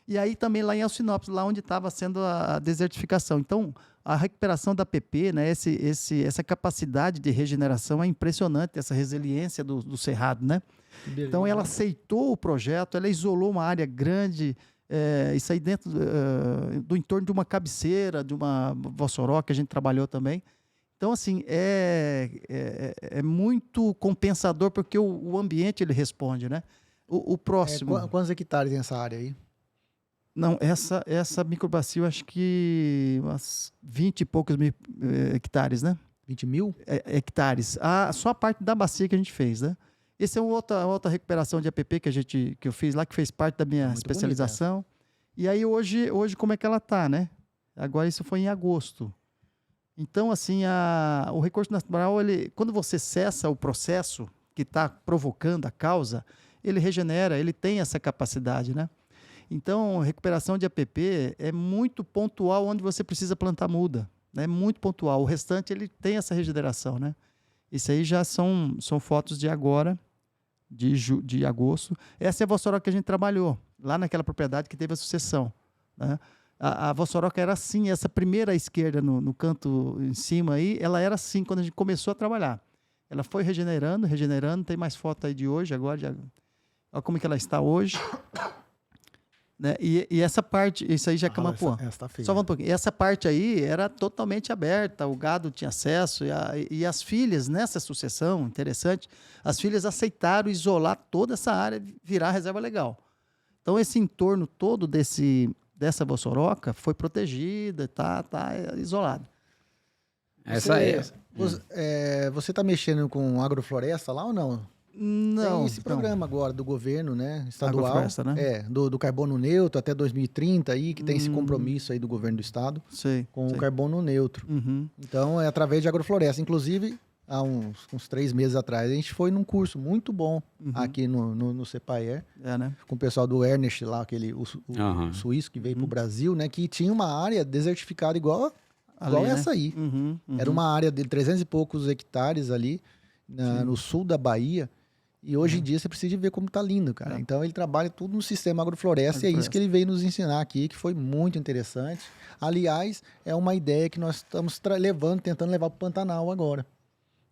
E aí também lá em Alcinópolis, lá onde estava sendo a desertificação. Então, a recuperação da APP, né, essa capacidade de regeneração é impressionante, essa resiliência do cerrado, né? Então, ela aceitou o projeto, ela isolou uma área grande, isso aí dentro do entorno de uma cabeceira, de uma vossoroca que a gente trabalhou também. Então, assim, é muito compensador porque o ambiente ele responde, né? O próximo... Quantos hectares tem essa área aí? Não, essa microbacia, eu acho que umas 20 e poucos mil hectares, né? 20 mil? Hectares. Só a parte da bacia que a gente fez, né? Essa é outra recuperação de APP que eu fiz lá, que fez parte da minha especialização. E aí, hoje, como é que ela está, né? Agora, isso foi em agosto. Então, assim, o recurso natural, quando você cessa o processo que está provocando a causa, ele regenera, ele tem essa capacidade, né? Então, recuperação de APP é muito pontual onde você precisa plantar muda. É muito pontual. O restante, ele tem essa regeneração, né? Isso aí já são fotos de agora, de agosto. Essa é a vossoroca que a gente trabalhou, lá naquela propriedade que teve a sucessão, né? A vossoroca era assim, essa primeira à esquerda no canto em cima aí, ela era assim quando a gente começou a trabalhar. Ela foi regenerando, tem mais foto aí de hoje, agora, olha como é que ela está hoje. Né? E essa parte, isso aí já é Camapuã. Essa tá feia. Só um pouquinho. Essa parte aí era totalmente aberta, o gado tinha acesso, e as filhas, nessa sucessão, interessante, as filhas aceitaram isolar toda essa área, virar reserva legal. Então, esse entorno todo dessa vossoroca foi protegida, tá isolado. Você tá mexendo com agrofloresta lá ou não? Não. Tem esse programa agora do governo, né, estadual, Agrofloresta, né? do carbono neutro até 2030 aí, que tem esse compromisso aí do governo do estado com o carbono neutro. Uhum. Então, é através de agrofloresta. Inclusive, há uns 3 meses atrás, a gente foi num curso muito bom aqui no CEPAER, né? com o pessoal do Ernest lá, o suíço que veio pro Brasil, né, que tinha uma área desertificada igual essa aí. Era uma área de 300 e poucos hectares ali, no sul da Bahia. E hoje em dia você precisa ver como tá lindo, cara. Então ele trabalha tudo no sistema agrofloresta e é isso que ele veio nos ensinar aqui, que foi muito interessante. Aliás, é uma ideia que nós estamos tentando levar para o Pantanal agora.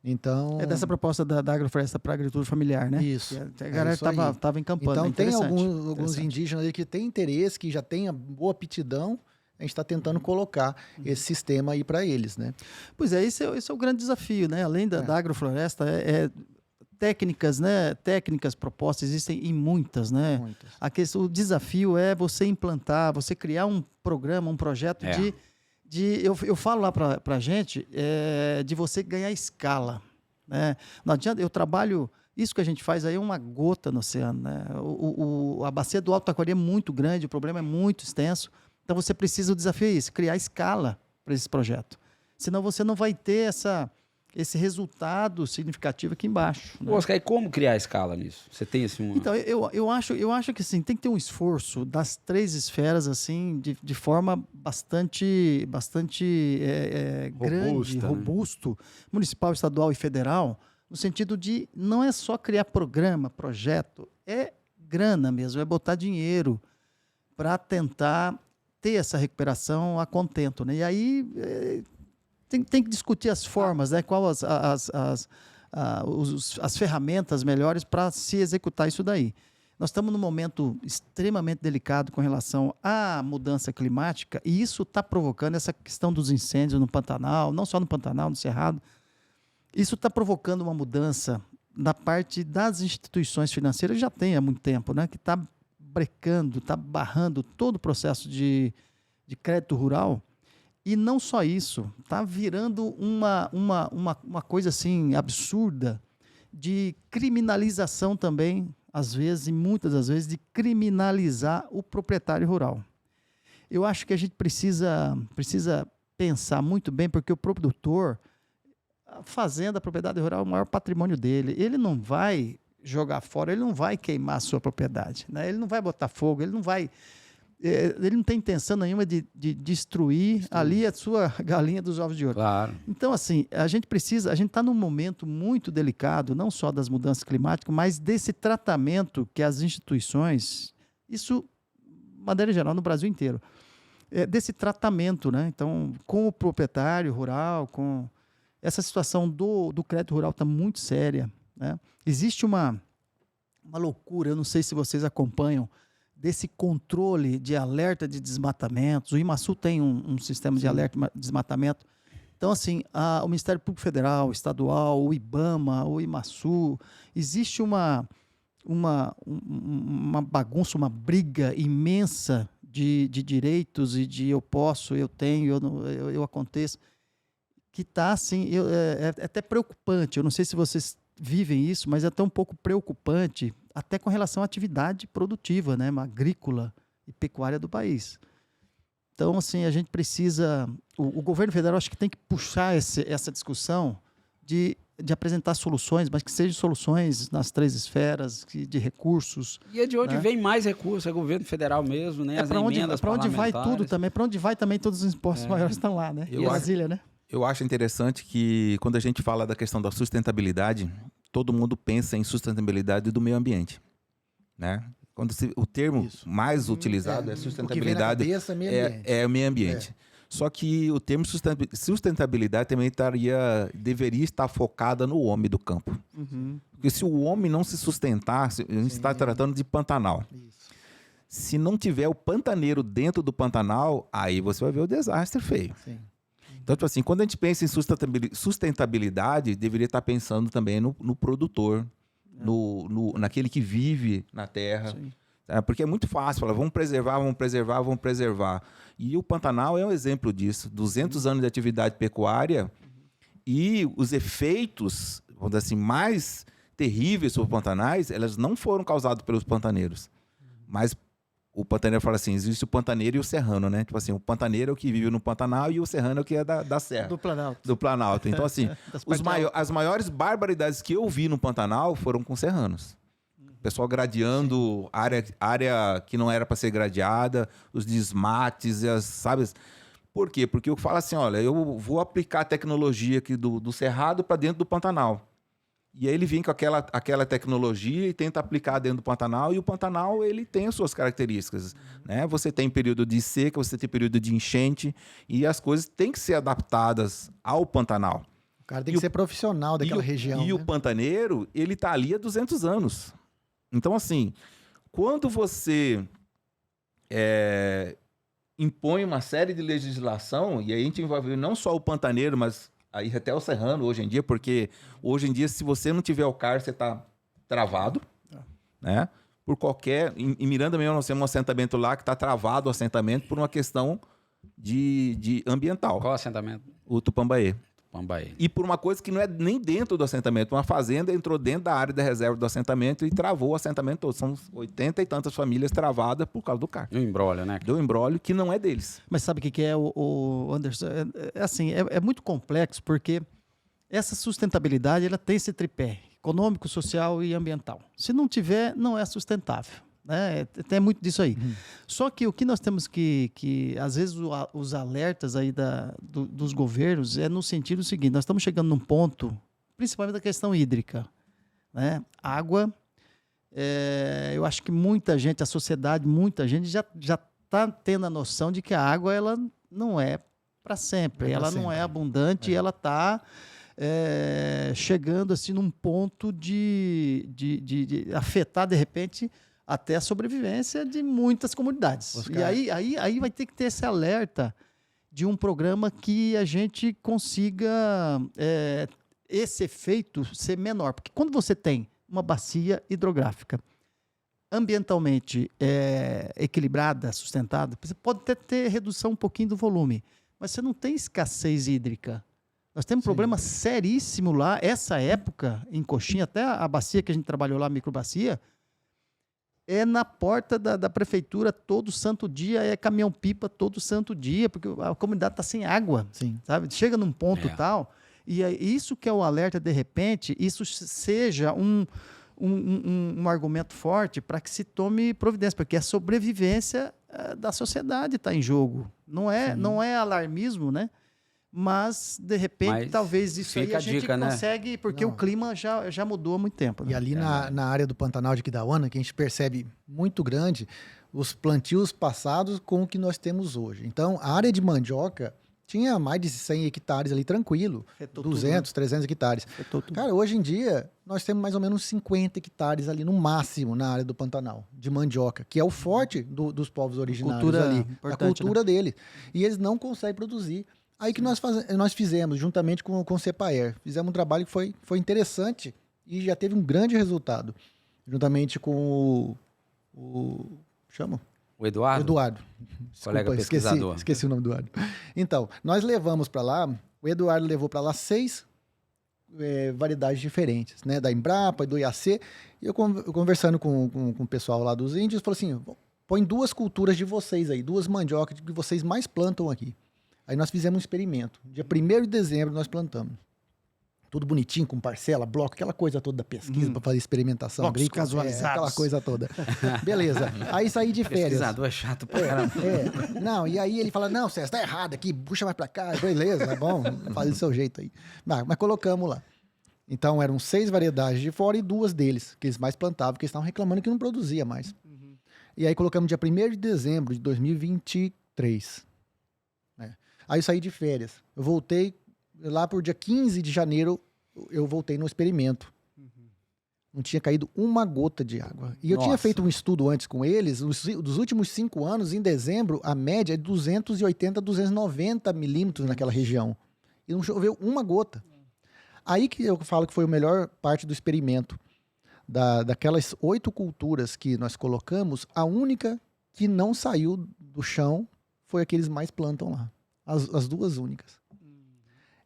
Então... É dessa proposta da agrofloresta para a agricultura familiar, né? Isso. A galera estava encampando. Então tem alguns indígenas aí que têm interesse, que já têm boa aptidão. A gente está tentando colocar esse sistema aí para eles, né? Pois é, esse é o grande desafio, né? Além da agrofloresta, técnicas, né? Técnicas propostas existem em muitas, né? Muitas. O desafio é você implantar, você criar um programa, um projeto eu falo lá para a gente, de você ganhar escala, né? Não adianta, eu trabalho, isso que a gente faz aí é uma gota no oceano, né? A bacia do Alto Taquari é muito grande, o problema é muito extenso, então você precisa, o desafio é isso, criar escala para esse projeto, senão você não vai ter esse resultado significativo aqui embaixo. Né? Oscar, e como criar escala nisso? Você tem assim Então, eu acho que assim, tem que ter um esforço das 3 esferas assim, de forma bastante grande, robusto, municipal, estadual e federal, no sentido de não é só criar programa, projeto, é grana mesmo, é botar dinheiro para tentar ter essa recuperação a contento. Né? E aí... Tem que discutir as formas, né? Qual as ferramentas melhores para se executar isso daí. Nós estamos num momento extremamente delicado com relação à mudança climática e isso está provocando essa questão dos incêndios no Pantanal, não só no Pantanal, no Cerrado. Isso está provocando uma mudança na parte das instituições financeiras, já tem há muito tempo, né? Que está brecando, está barrando todo o processo de crédito rural. E não só isso, está virando uma coisa assim absurda de criminalização também, às vezes, e muitas das vezes, de criminalizar o proprietário rural. Eu acho que a gente precisa pensar muito bem, porque o produtor, a fazenda, a propriedade rural é o maior patrimônio dele. Ele não vai jogar fora, ele não vai queimar a sua propriedade, né? Ele não vai botar fogo, ele não tem intenção nenhuma de destruir ali a sua galinha dos ovos de ouro. Claro. Então, assim, a gente está num momento muito delicado, não só das mudanças climáticas, mas desse tratamento que as instituições, isso, de maneira geral, no Brasil inteiro, desse tratamento, né? Então, com o proprietário rural, com essa situação do crédito rural está muito séria, né? Existe uma loucura, eu não sei se vocês acompanham, desse controle de alerta de desmatamentos. O IMASU tem um sistema de alerta de desmatamento. Então, assim, o Ministério Público Federal, Estadual, o IBAMA, o IMASU, existe uma bagunça, uma briga imensa de direitos e de eu posso, eu tenho, eu aconteço, que está, assim, é até preocupante. Eu não sei se vocês vivem isso, mas é até um pouco preocupante, até com relação à atividade produtiva, né, agrícola e pecuária do país. Então, assim, a gente precisa... O governo federal acho que tem que puxar essa discussão de de apresentar soluções, mas que sejam soluções nas 3 esferas, de recursos. E é de onde vem mais recursos, é governo federal mesmo, né? As emendas para onde vai tudo também, para onde vai também todos os impostos maiores estão lá, né? Eu Brasília, né? Eu acho interessante que quando a gente fala da questão da sustentabilidade, todo mundo pensa em sustentabilidade do meio ambiente, né? Quando o termo mais utilizado é sustentabilidade, é o meio ambiente. Só que o termo sustentabilidade também deveria estar focada no homem do campo. Porque se o homem não se sustentar, a gente está tratando de Pantanal. Isso. Se não tiver o pantaneiro dentro do Pantanal, aí você vai ver o desastre feio. Sim. Então, tipo assim, quando a gente pensa em sustentabilidade, deveria estar pensando também no produtor, naquele que vive na terra. Porque é muito fácil falar, vamos preservar. E o Pantanal é um exemplo disso. 200 anos de atividade pecuária e os efeitos, vamos dizer assim, mais terríveis sobre os pantanais, elas não foram causadas pelos pantaneiros. Mas o pantaneiro fala assim, existe o pantaneiro e o serrano, né? Tipo assim, o pantaneiro é o que vive no Pantanal e o serrano é o que é da serra. Do Planalto. Então, assim, as maiores barbaridades que eu vi no Pantanal foram com serranos. O pessoal gradeando área que não era para ser gradeada, os desmates, sabe? Por quê? Porque eu falo assim, olha, eu vou aplicar a tecnologia aqui do Cerrado para dentro do Pantanal. E aí ele vem com aquela tecnologia e tenta aplicar dentro do Pantanal, e o Pantanal ele tem as suas características, né? Você tem período de seca, você tem período de enchente, e as coisas têm que ser adaptadas ao Pantanal. O cara tem que ser profissional daquela região. E o pantaneiro, ele está ali há 200 anos. Então, assim, quando você impõe uma série de legislação, e aí a gente envolve não só o pantaneiro, mas aí até o serrano hoje em dia, porque hoje em dia, se você não tiver o CAR, você está travado, né? Por qualquer... Em Miranda mesmo, nós temos um assentamento lá que está travado o assentamento por uma questão de ambiental. Qual assentamento? O Tupambaê. Tupambaê. E por uma coisa que não é nem dentro do assentamento. Uma fazenda entrou dentro da área da reserva do assentamento e travou o assentamento todo. São 80 e tantas famílias travadas por causa do CAR. Do embrólio, né? Do embrólio que não é deles. Mas sabe o que é, o Anderson? É muito complexo, porque essa sustentabilidade ela tem esse tripé: econômico, social e ambiental. Se não tiver, não é sustentável. Né? Tem muito disso aí. Só que o que nós temos que às vezes, os alertas aí dos governos é no sentido seguinte: nós estamos chegando num ponto, principalmente da questão hídrica. Né? Água, eu acho que muita gente, a sociedade, muita gente já está tendo a noção de que a água ela não é para sempre, ela não é abundante, e ela está chegando assim, num ponto de afetar, de repente, até a sobrevivência de muitas comunidades. Oscar. E aí vai ter que ter esse alerta de um programa que a gente consiga esse efeito ser menor. Porque quando você tem uma bacia hidrográfica ambientalmente equilibrada, sustentada, você pode até ter redução um pouquinho do volume, mas você não tem escassez hídrica. Nós temos um problema seríssimo lá. Essa época, em Coxim, até a bacia que a gente trabalhou lá, a microbacia, é na porta da prefeitura todo santo dia, é caminhão-pipa todo santo dia, porque a comunidade está sem água, sabe? Chega num ponto tal, e é isso que é o alerta, de repente, isso seja um argumento forte para que se tome providência, porque a sobrevivência da sociedade está em jogo. Não é alarmismo, né? Mas, de repente, talvez isso aí a gente consegue, porque o clima já mudou há muito tempo. Né? E ali na área do Pantanal de Aquidauana, que a gente percebe muito grande os plantios passados com o que nós temos hoje. Então, a área de mandioca tinha mais de 100 hectares ali, tranquilo. 200, 300 hectares. Cara, hoje em dia, nós temos mais ou menos 50 hectares ali, no máximo, na área do Pantanal, de mandioca, que é o forte dos povos originários ali. A cultura dele. E eles não conseguem produzir. Aí que nós fizemos, juntamente com o Cepaer, fizemos um trabalho que foi interessante e já teve um grande resultado. Juntamente com chama? O Eduardo? Eduardo. Colega pesquisador. Esqueci o nome do Eduardo. Então, nós levamos para lá, o Eduardo levou para lá 6 variedades diferentes, né? Da Embrapa, do IAC. E eu conversando com o pessoal lá dos índios, falou assim, põe 2 culturas de vocês aí, 2 mandiocas que vocês mais plantam aqui. Aí nós fizemos um experimento. Dia 1º de dezembro nós plantamos. tudo bonitinho, com parcela, bloco, aquela coisa toda da pesquisa para fazer experimentação Blocos agrícola. casualizados. Aquela coisa toda. Beleza. Aí saí de férias. Pesquisador é chato pra caramba. Não, e aí ele fala, não, César, tá errado aqui, puxa mais pra cá. Beleza, é bom, faz do seu jeito aí. Mas colocamos lá. Então eram 6 variedades de fora e 2 deles, que eles mais plantavam, porque eles estavam reclamando que não produzia mais. E aí colocamos dia 1º de dezembro de 2023. Aí eu saí de férias. Eu voltei lá por dia 15 de janeiro, eu voltei no experimento. Não tinha caído uma gota de água. E eu tinha feito um estudo antes com eles, dos últimos 5 anos, em dezembro, a média é 280, 290 milímetros naquela região. E não choveu uma gota. Aí que eu falo que foi a melhor parte do experimento. Daquelas 8 culturas que nós colocamos, a única que não saiu do chão foi a que eles mais plantam lá. As 2 únicas.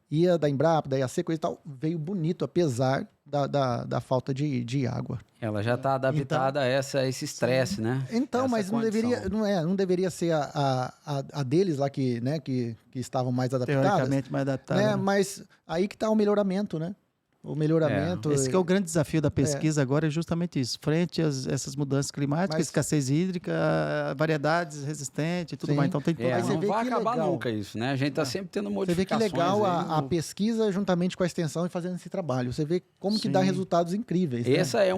E a da Embrapa, da IAC, coisa e tal, veio bonito, apesar da falta de água. Ela já está adaptada a esse estresse, né? Então, essa mas não deveria ser a deles lá que estavam mais adaptadas. Teoricamente mais adaptadas. Né? Mas aí que está o melhoramento, né? O melhoramento... Esse que é o grande desafio da pesquisa agora, é justamente isso. Frente a essas mudanças climáticas, escassez hídrica, variedades resistentes e tudo mais. Então tem tudo. Não vai acabar nunca isso, né? A gente está sempre tendo modificações. Você vê que legal a pesquisa juntamente com a extensão e fazendo esse trabalho. Você vê como que dá resultados incríveis. Essa é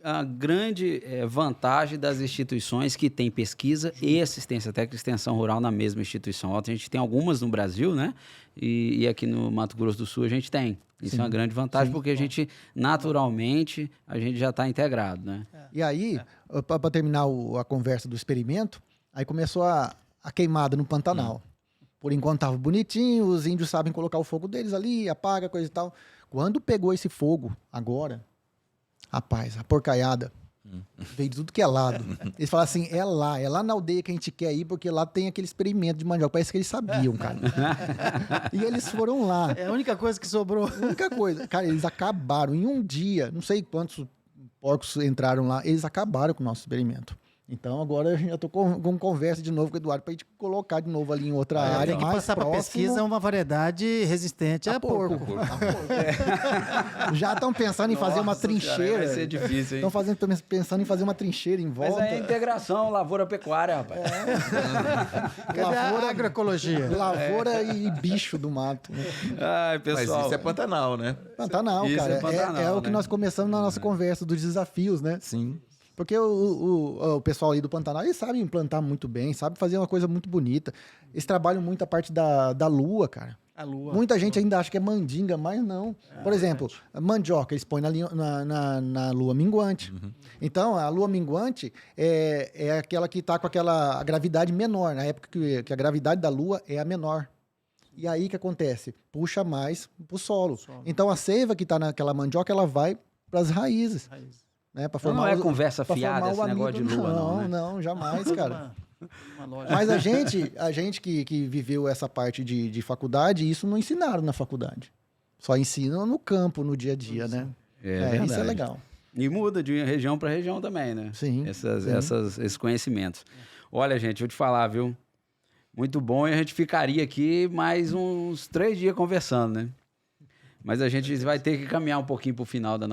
a grande vantagem das instituições que têm pesquisa e assistência técnica e extensão rural na mesma instituição. A gente tem algumas no Brasil, né? E aqui no Mato Grosso do Sul a gente tem. Isso é uma grande vantagem, porque a gente, naturalmente, a gente já está integrado, né? E aí, para terminar a conversa do experimento, aí começou a queimada no Pantanal. Por enquanto estava bonitinho, os índios sabem colocar o fogo deles ali, apaga, coisa e tal. Quando pegou esse fogo, agora, rapaz, a porcaiada veio de tudo que é lado. Eles falaram assim, é lá na aldeia que a gente quer ir, porque lá tem aquele experimento de mandioca. Parece que eles sabiam, cara. E eles foram lá. É a única coisa que sobrou. A única coisa. Cara, eles acabaram em um dia, não sei quantos porcos entraram lá, eles acabaram com o nosso experimento. Então agora eu já tô com conversa de novo com o Eduardo pra gente colocar de novo ali em outra área. Tem que mais passar para pesquisa uma variedade resistente a porco. Já estão pensando em fazer uma trincheira. Vai ser difícil, hein? Estão pensando em fazer uma trincheira em volta. Mas é integração, lavoura-pecuária, rapaz. Cadê a agroecologia? Lavoura e bicho do mato. Né? Ai, pessoal. Mas isso é Pantanal, né? Pantanal, Isso cara. é Pantanal, o que nós começamos na nossa conversa dos desafios, né? Sim. Porque o pessoal aí do Pantanal, eles sabem plantar muito bem, sabem fazer uma coisa muito bonita. Eles trabalham muito a parte da lua, cara. A lua. Muita gente ainda acha que é mandinga, mas não. Por exemplo, mandioca, eles põem na lua minguante. Então, a lua minguante é aquela que está com a gravidade menor, na época que a gravidade da lua é a menor. E aí o que acontece? Puxa mais pro solo. Então, a seiva que está naquela mandioca, ela vai para as raízes. Né, não é conversa fiada esse negócio de lua, não, né? Não, jamais, cara. Mas a gente que viveu essa parte de faculdade, isso não ensinaram na faculdade. Só ensinam no campo, no dia a dia, né? Isso é legal. E muda de região para região também, né? Sim. Esses conhecimentos. Olha, gente, vou te falar, viu? Muito bom, e a gente ficaria aqui mais uns 3 dias conversando, né? Mas a gente vai ter que caminhar um pouquinho para o final do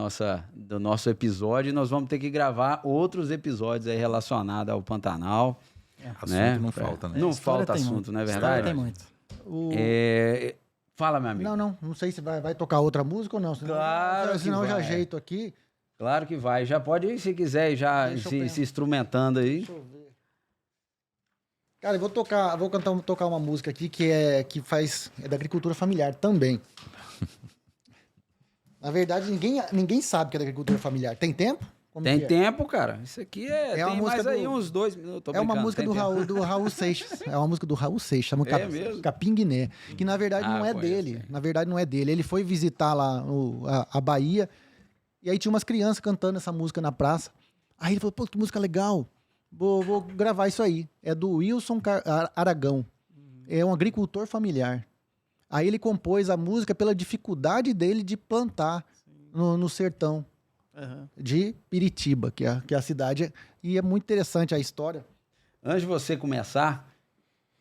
nosso episódio, e nós vamos ter que gravar outros episódios aí relacionados ao Pantanal. Assunto né? não falta, né? Não falta assunto, muito. não é verdade? Tem muito. Fala, meu amigo. Não sei se vai tocar outra música ou não. Senão eu já ajeito aqui. Claro que vai. Já pode ir, se quiser, já se instrumentando aí. Deixa eu ver. Cara, eu vou tocar uma música aqui que é da agricultura familiar também. Na verdade, ninguém sabe que é da agricultura familiar. Tem tempo? Tem tempo, cara. Isso aqui tem uma música mais aí uns 2 minutos. É uma música do Raul Seixas. É uma música do Raul Seixas, chama Capinguiné. Que na verdade não é dele. Na verdade não é dele. Ele foi visitar lá a Bahia e aí tinha umas crianças cantando essa música na praça. Aí ele falou, pô, que música legal. Vou gravar isso aí. É do Wilson Aragão. É um agricultor familiar. Aí ele compôs a música pela dificuldade dele de plantar no sertão de Piritiba, que é a cidade. E é muito interessante a história. Antes de você começar,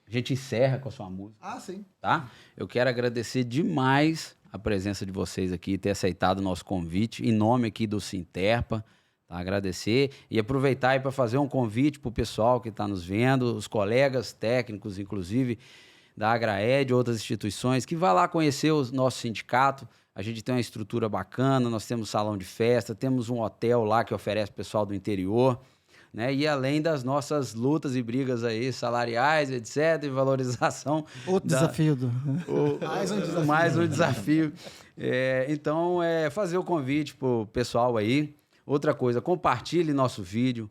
a gente encerra com a sua música. Ah, sim. Tá? Eu quero agradecer demais a presença de vocês aqui, ter aceitado o nosso convite, em nome aqui do Sinterpa, tá? Agradecer e aproveitar aí para fazer um convite para o pessoal que está nos vendo, os colegas técnicos, inclusive, da Agraed, outras instituições, que vá lá conhecer o nosso sindicato. A gente tem uma estrutura bacana, nós temos salão de festa, temos um hotel lá que oferece pessoal do interior, né? E além das nossas lutas e brigas aí salariais, etc., e valorização. Desafio. Mais um desafio. Então, fazer o convite pro pessoal aí. Outra coisa, compartilhe nosso vídeo,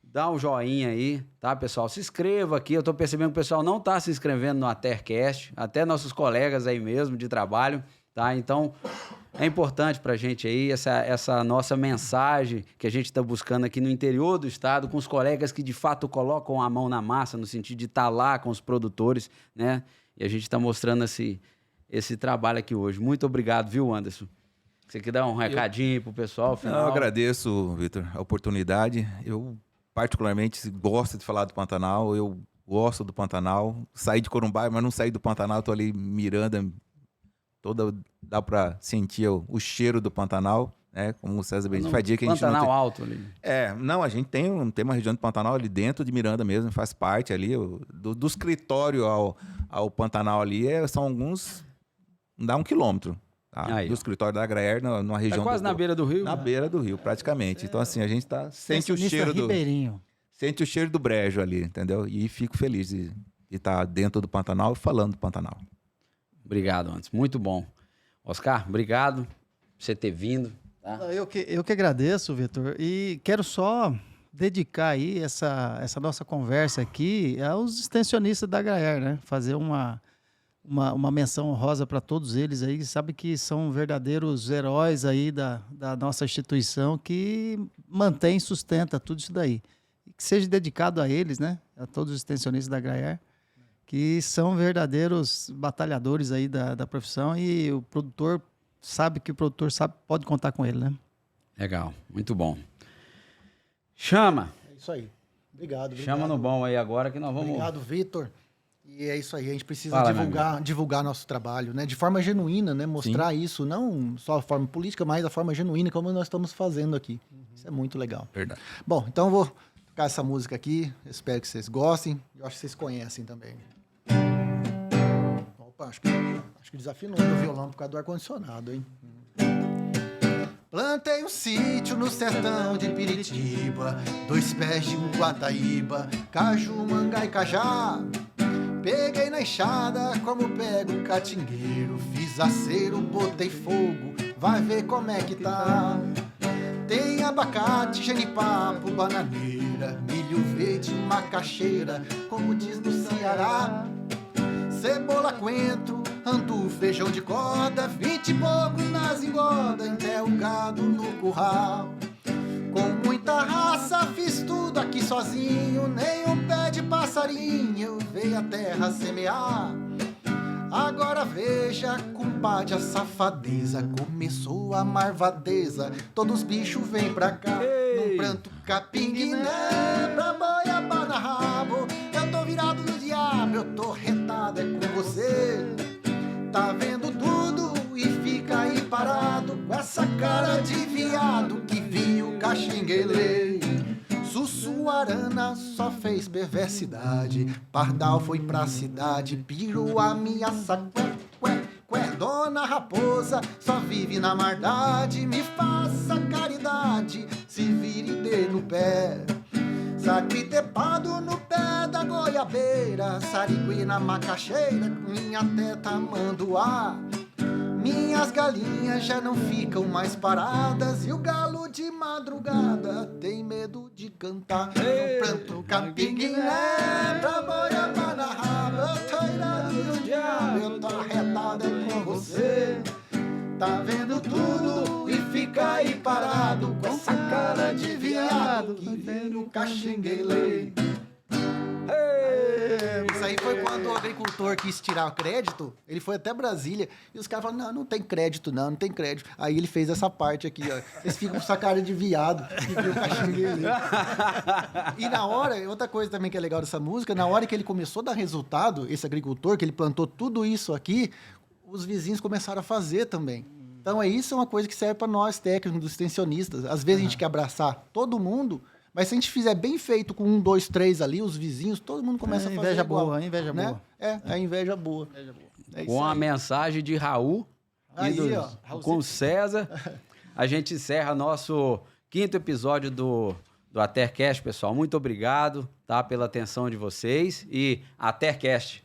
dá um joinha aí, tá, pessoal? Se inscreva aqui. Eu tô percebendo que o pessoal não tá se inscrevendo no Atercast, até nossos colegas aí mesmo de trabalho, tá? Então, é importante pra gente aí essa nossa mensagem que a gente está buscando aqui no interior do estado, com os colegas que de fato colocam a mão na massa, no sentido de estar lá com os produtores, né? E a gente está mostrando esse trabalho aqui hoje. Muito obrigado, viu, Anderson? Você quer dar um recadinho pro pessoal? Final? Eu agradeço, Vitor, a oportunidade. Eu particularmente gosto de falar do Pantanal, eu gosto do Pantanal. Saí de Corumbá, mas não saí do Pantanal, tô ali Miranda, dá para sentir o cheiro do Pantanal, né? Como o César bem disse, faz dia que a gente Pantanal não tem... alto ali. Não, a gente tem uma região do Pantanal ali dentro de Miranda mesmo, faz parte ali, do escritório ao Pantanal ali, são alguns, dá 1 quilômetro, tá? Do escritório da Agraer, numa região... Quase na beira do rio? Na beira do rio, praticamente. Então, assim, a gente sente o cheiro Ribeirinho. Sente o cheiro do brejo ali, entendeu? E fico feliz de estar dentro do Pantanal e falando do Pantanal. Obrigado, Anderson. Muito bom. Oscar, obrigado por você ter vindo. Tá? Eu que agradeço, Vitor. E quero só dedicar aí essa nossa conversa aqui aos extensionistas da Agraer, né? Fazer uma menção honrosa para todos eles aí, sabe que são verdadeiros heróis aí da nossa instituição que mantém e sustenta tudo isso daí. E que seja dedicado a eles, né? A todos os extensionistas da Agraer, que são verdadeiros batalhadores aí da profissão, e o produtor sabe que pode contar com ele, né? Legal, muito bom. Chama! É isso aí. Obrigado. Chama no bom aí agora que nós vamos... Obrigado, Vitor. E é isso aí, a gente precisa divulgar nosso trabalho, né? De forma genuína, né? Mostrar isso, não só a forma política, mas a forma genuína, como nós estamos fazendo aqui. Isso é muito legal. Verdade. Bom, então eu vou tocar essa música aqui, espero que vocês gostem. Eu acho que vocês conhecem também. Opa, acho que desafinou o violão por causa do ar-condicionado, hein? Plantei um sítio no sertão de Piritiba, 2 pés de um guataíba, caju, manga e cajá. Peguei na enxada como pego um catingueiro, fiz acero, botei fogo, vai ver como é que tá. Tem abacate, genipapo, bananeira, milho verde, macaxeira, como diz no Ceará. Cebola, coentro, andu, feijão de corda, 20 e pouco nas engorda, até o gado no curral. Com muita raça fiz tudo aqui sozinho, nem um pé de passarinho eu veio a terra semear. Agora veja, compadre, a safadeza, começou a marvadeza, todos os bichos vêm pra cá, num pranto capinguiné, pra boiaba na rabo, eu tô virado no diabo, eu tô retado, é com você. Tá vendo tudo e fica aí parado, com essa cara de viado que viu caxinguele. Sussuarana só fez perversidade, pardal foi pra cidade, pirou ameaça, dona raposa só vive na maldade, me faça caridade, se vire e dê no pé. Saquitepado no pé da goiabeira, sarigui na macaxeira, minha teta mandoá. Minhas galinhas já não ficam mais paradas e o galo de madrugada tem medo de cantar. No pranto capinguiné, pra boiaba na raba, eu tô irado do diabo, eu tô arretado é com você. Tá vendo tudo e fica aí parado, com essa cara de viado que vira o caxinguele. Isso aí foi quando o agricultor quis tirar o crédito, ele foi até Brasília e os caras falaram, não tem crédito não tem crédito. Aí ele fez essa parte aqui, ó. Vocês ficam com essa cara de viado que viu o caxinguele. E na hora, outra coisa também que é legal dessa música, na hora que ele começou a dar resultado, esse agricultor, que ele plantou tudo isso aqui, os vizinhos começaram a fazer também. Então, isso é uma coisa que serve para nós, técnicos, dos extensionistas. Às vezes a gente quer abraçar todo mundo, mas se a gente fizer bem feito com 1, 2, 3 ali, os vizinhos, todo mundo começa a fazer inveja igual, boa, inveja né? boa. A inveja boa. Com a mensagem de Raul com o César, a gente encerra nosso 5º episódio do AterCast, pessoal. Muito obrigado, tá, pela atenção de vocês e AterCast.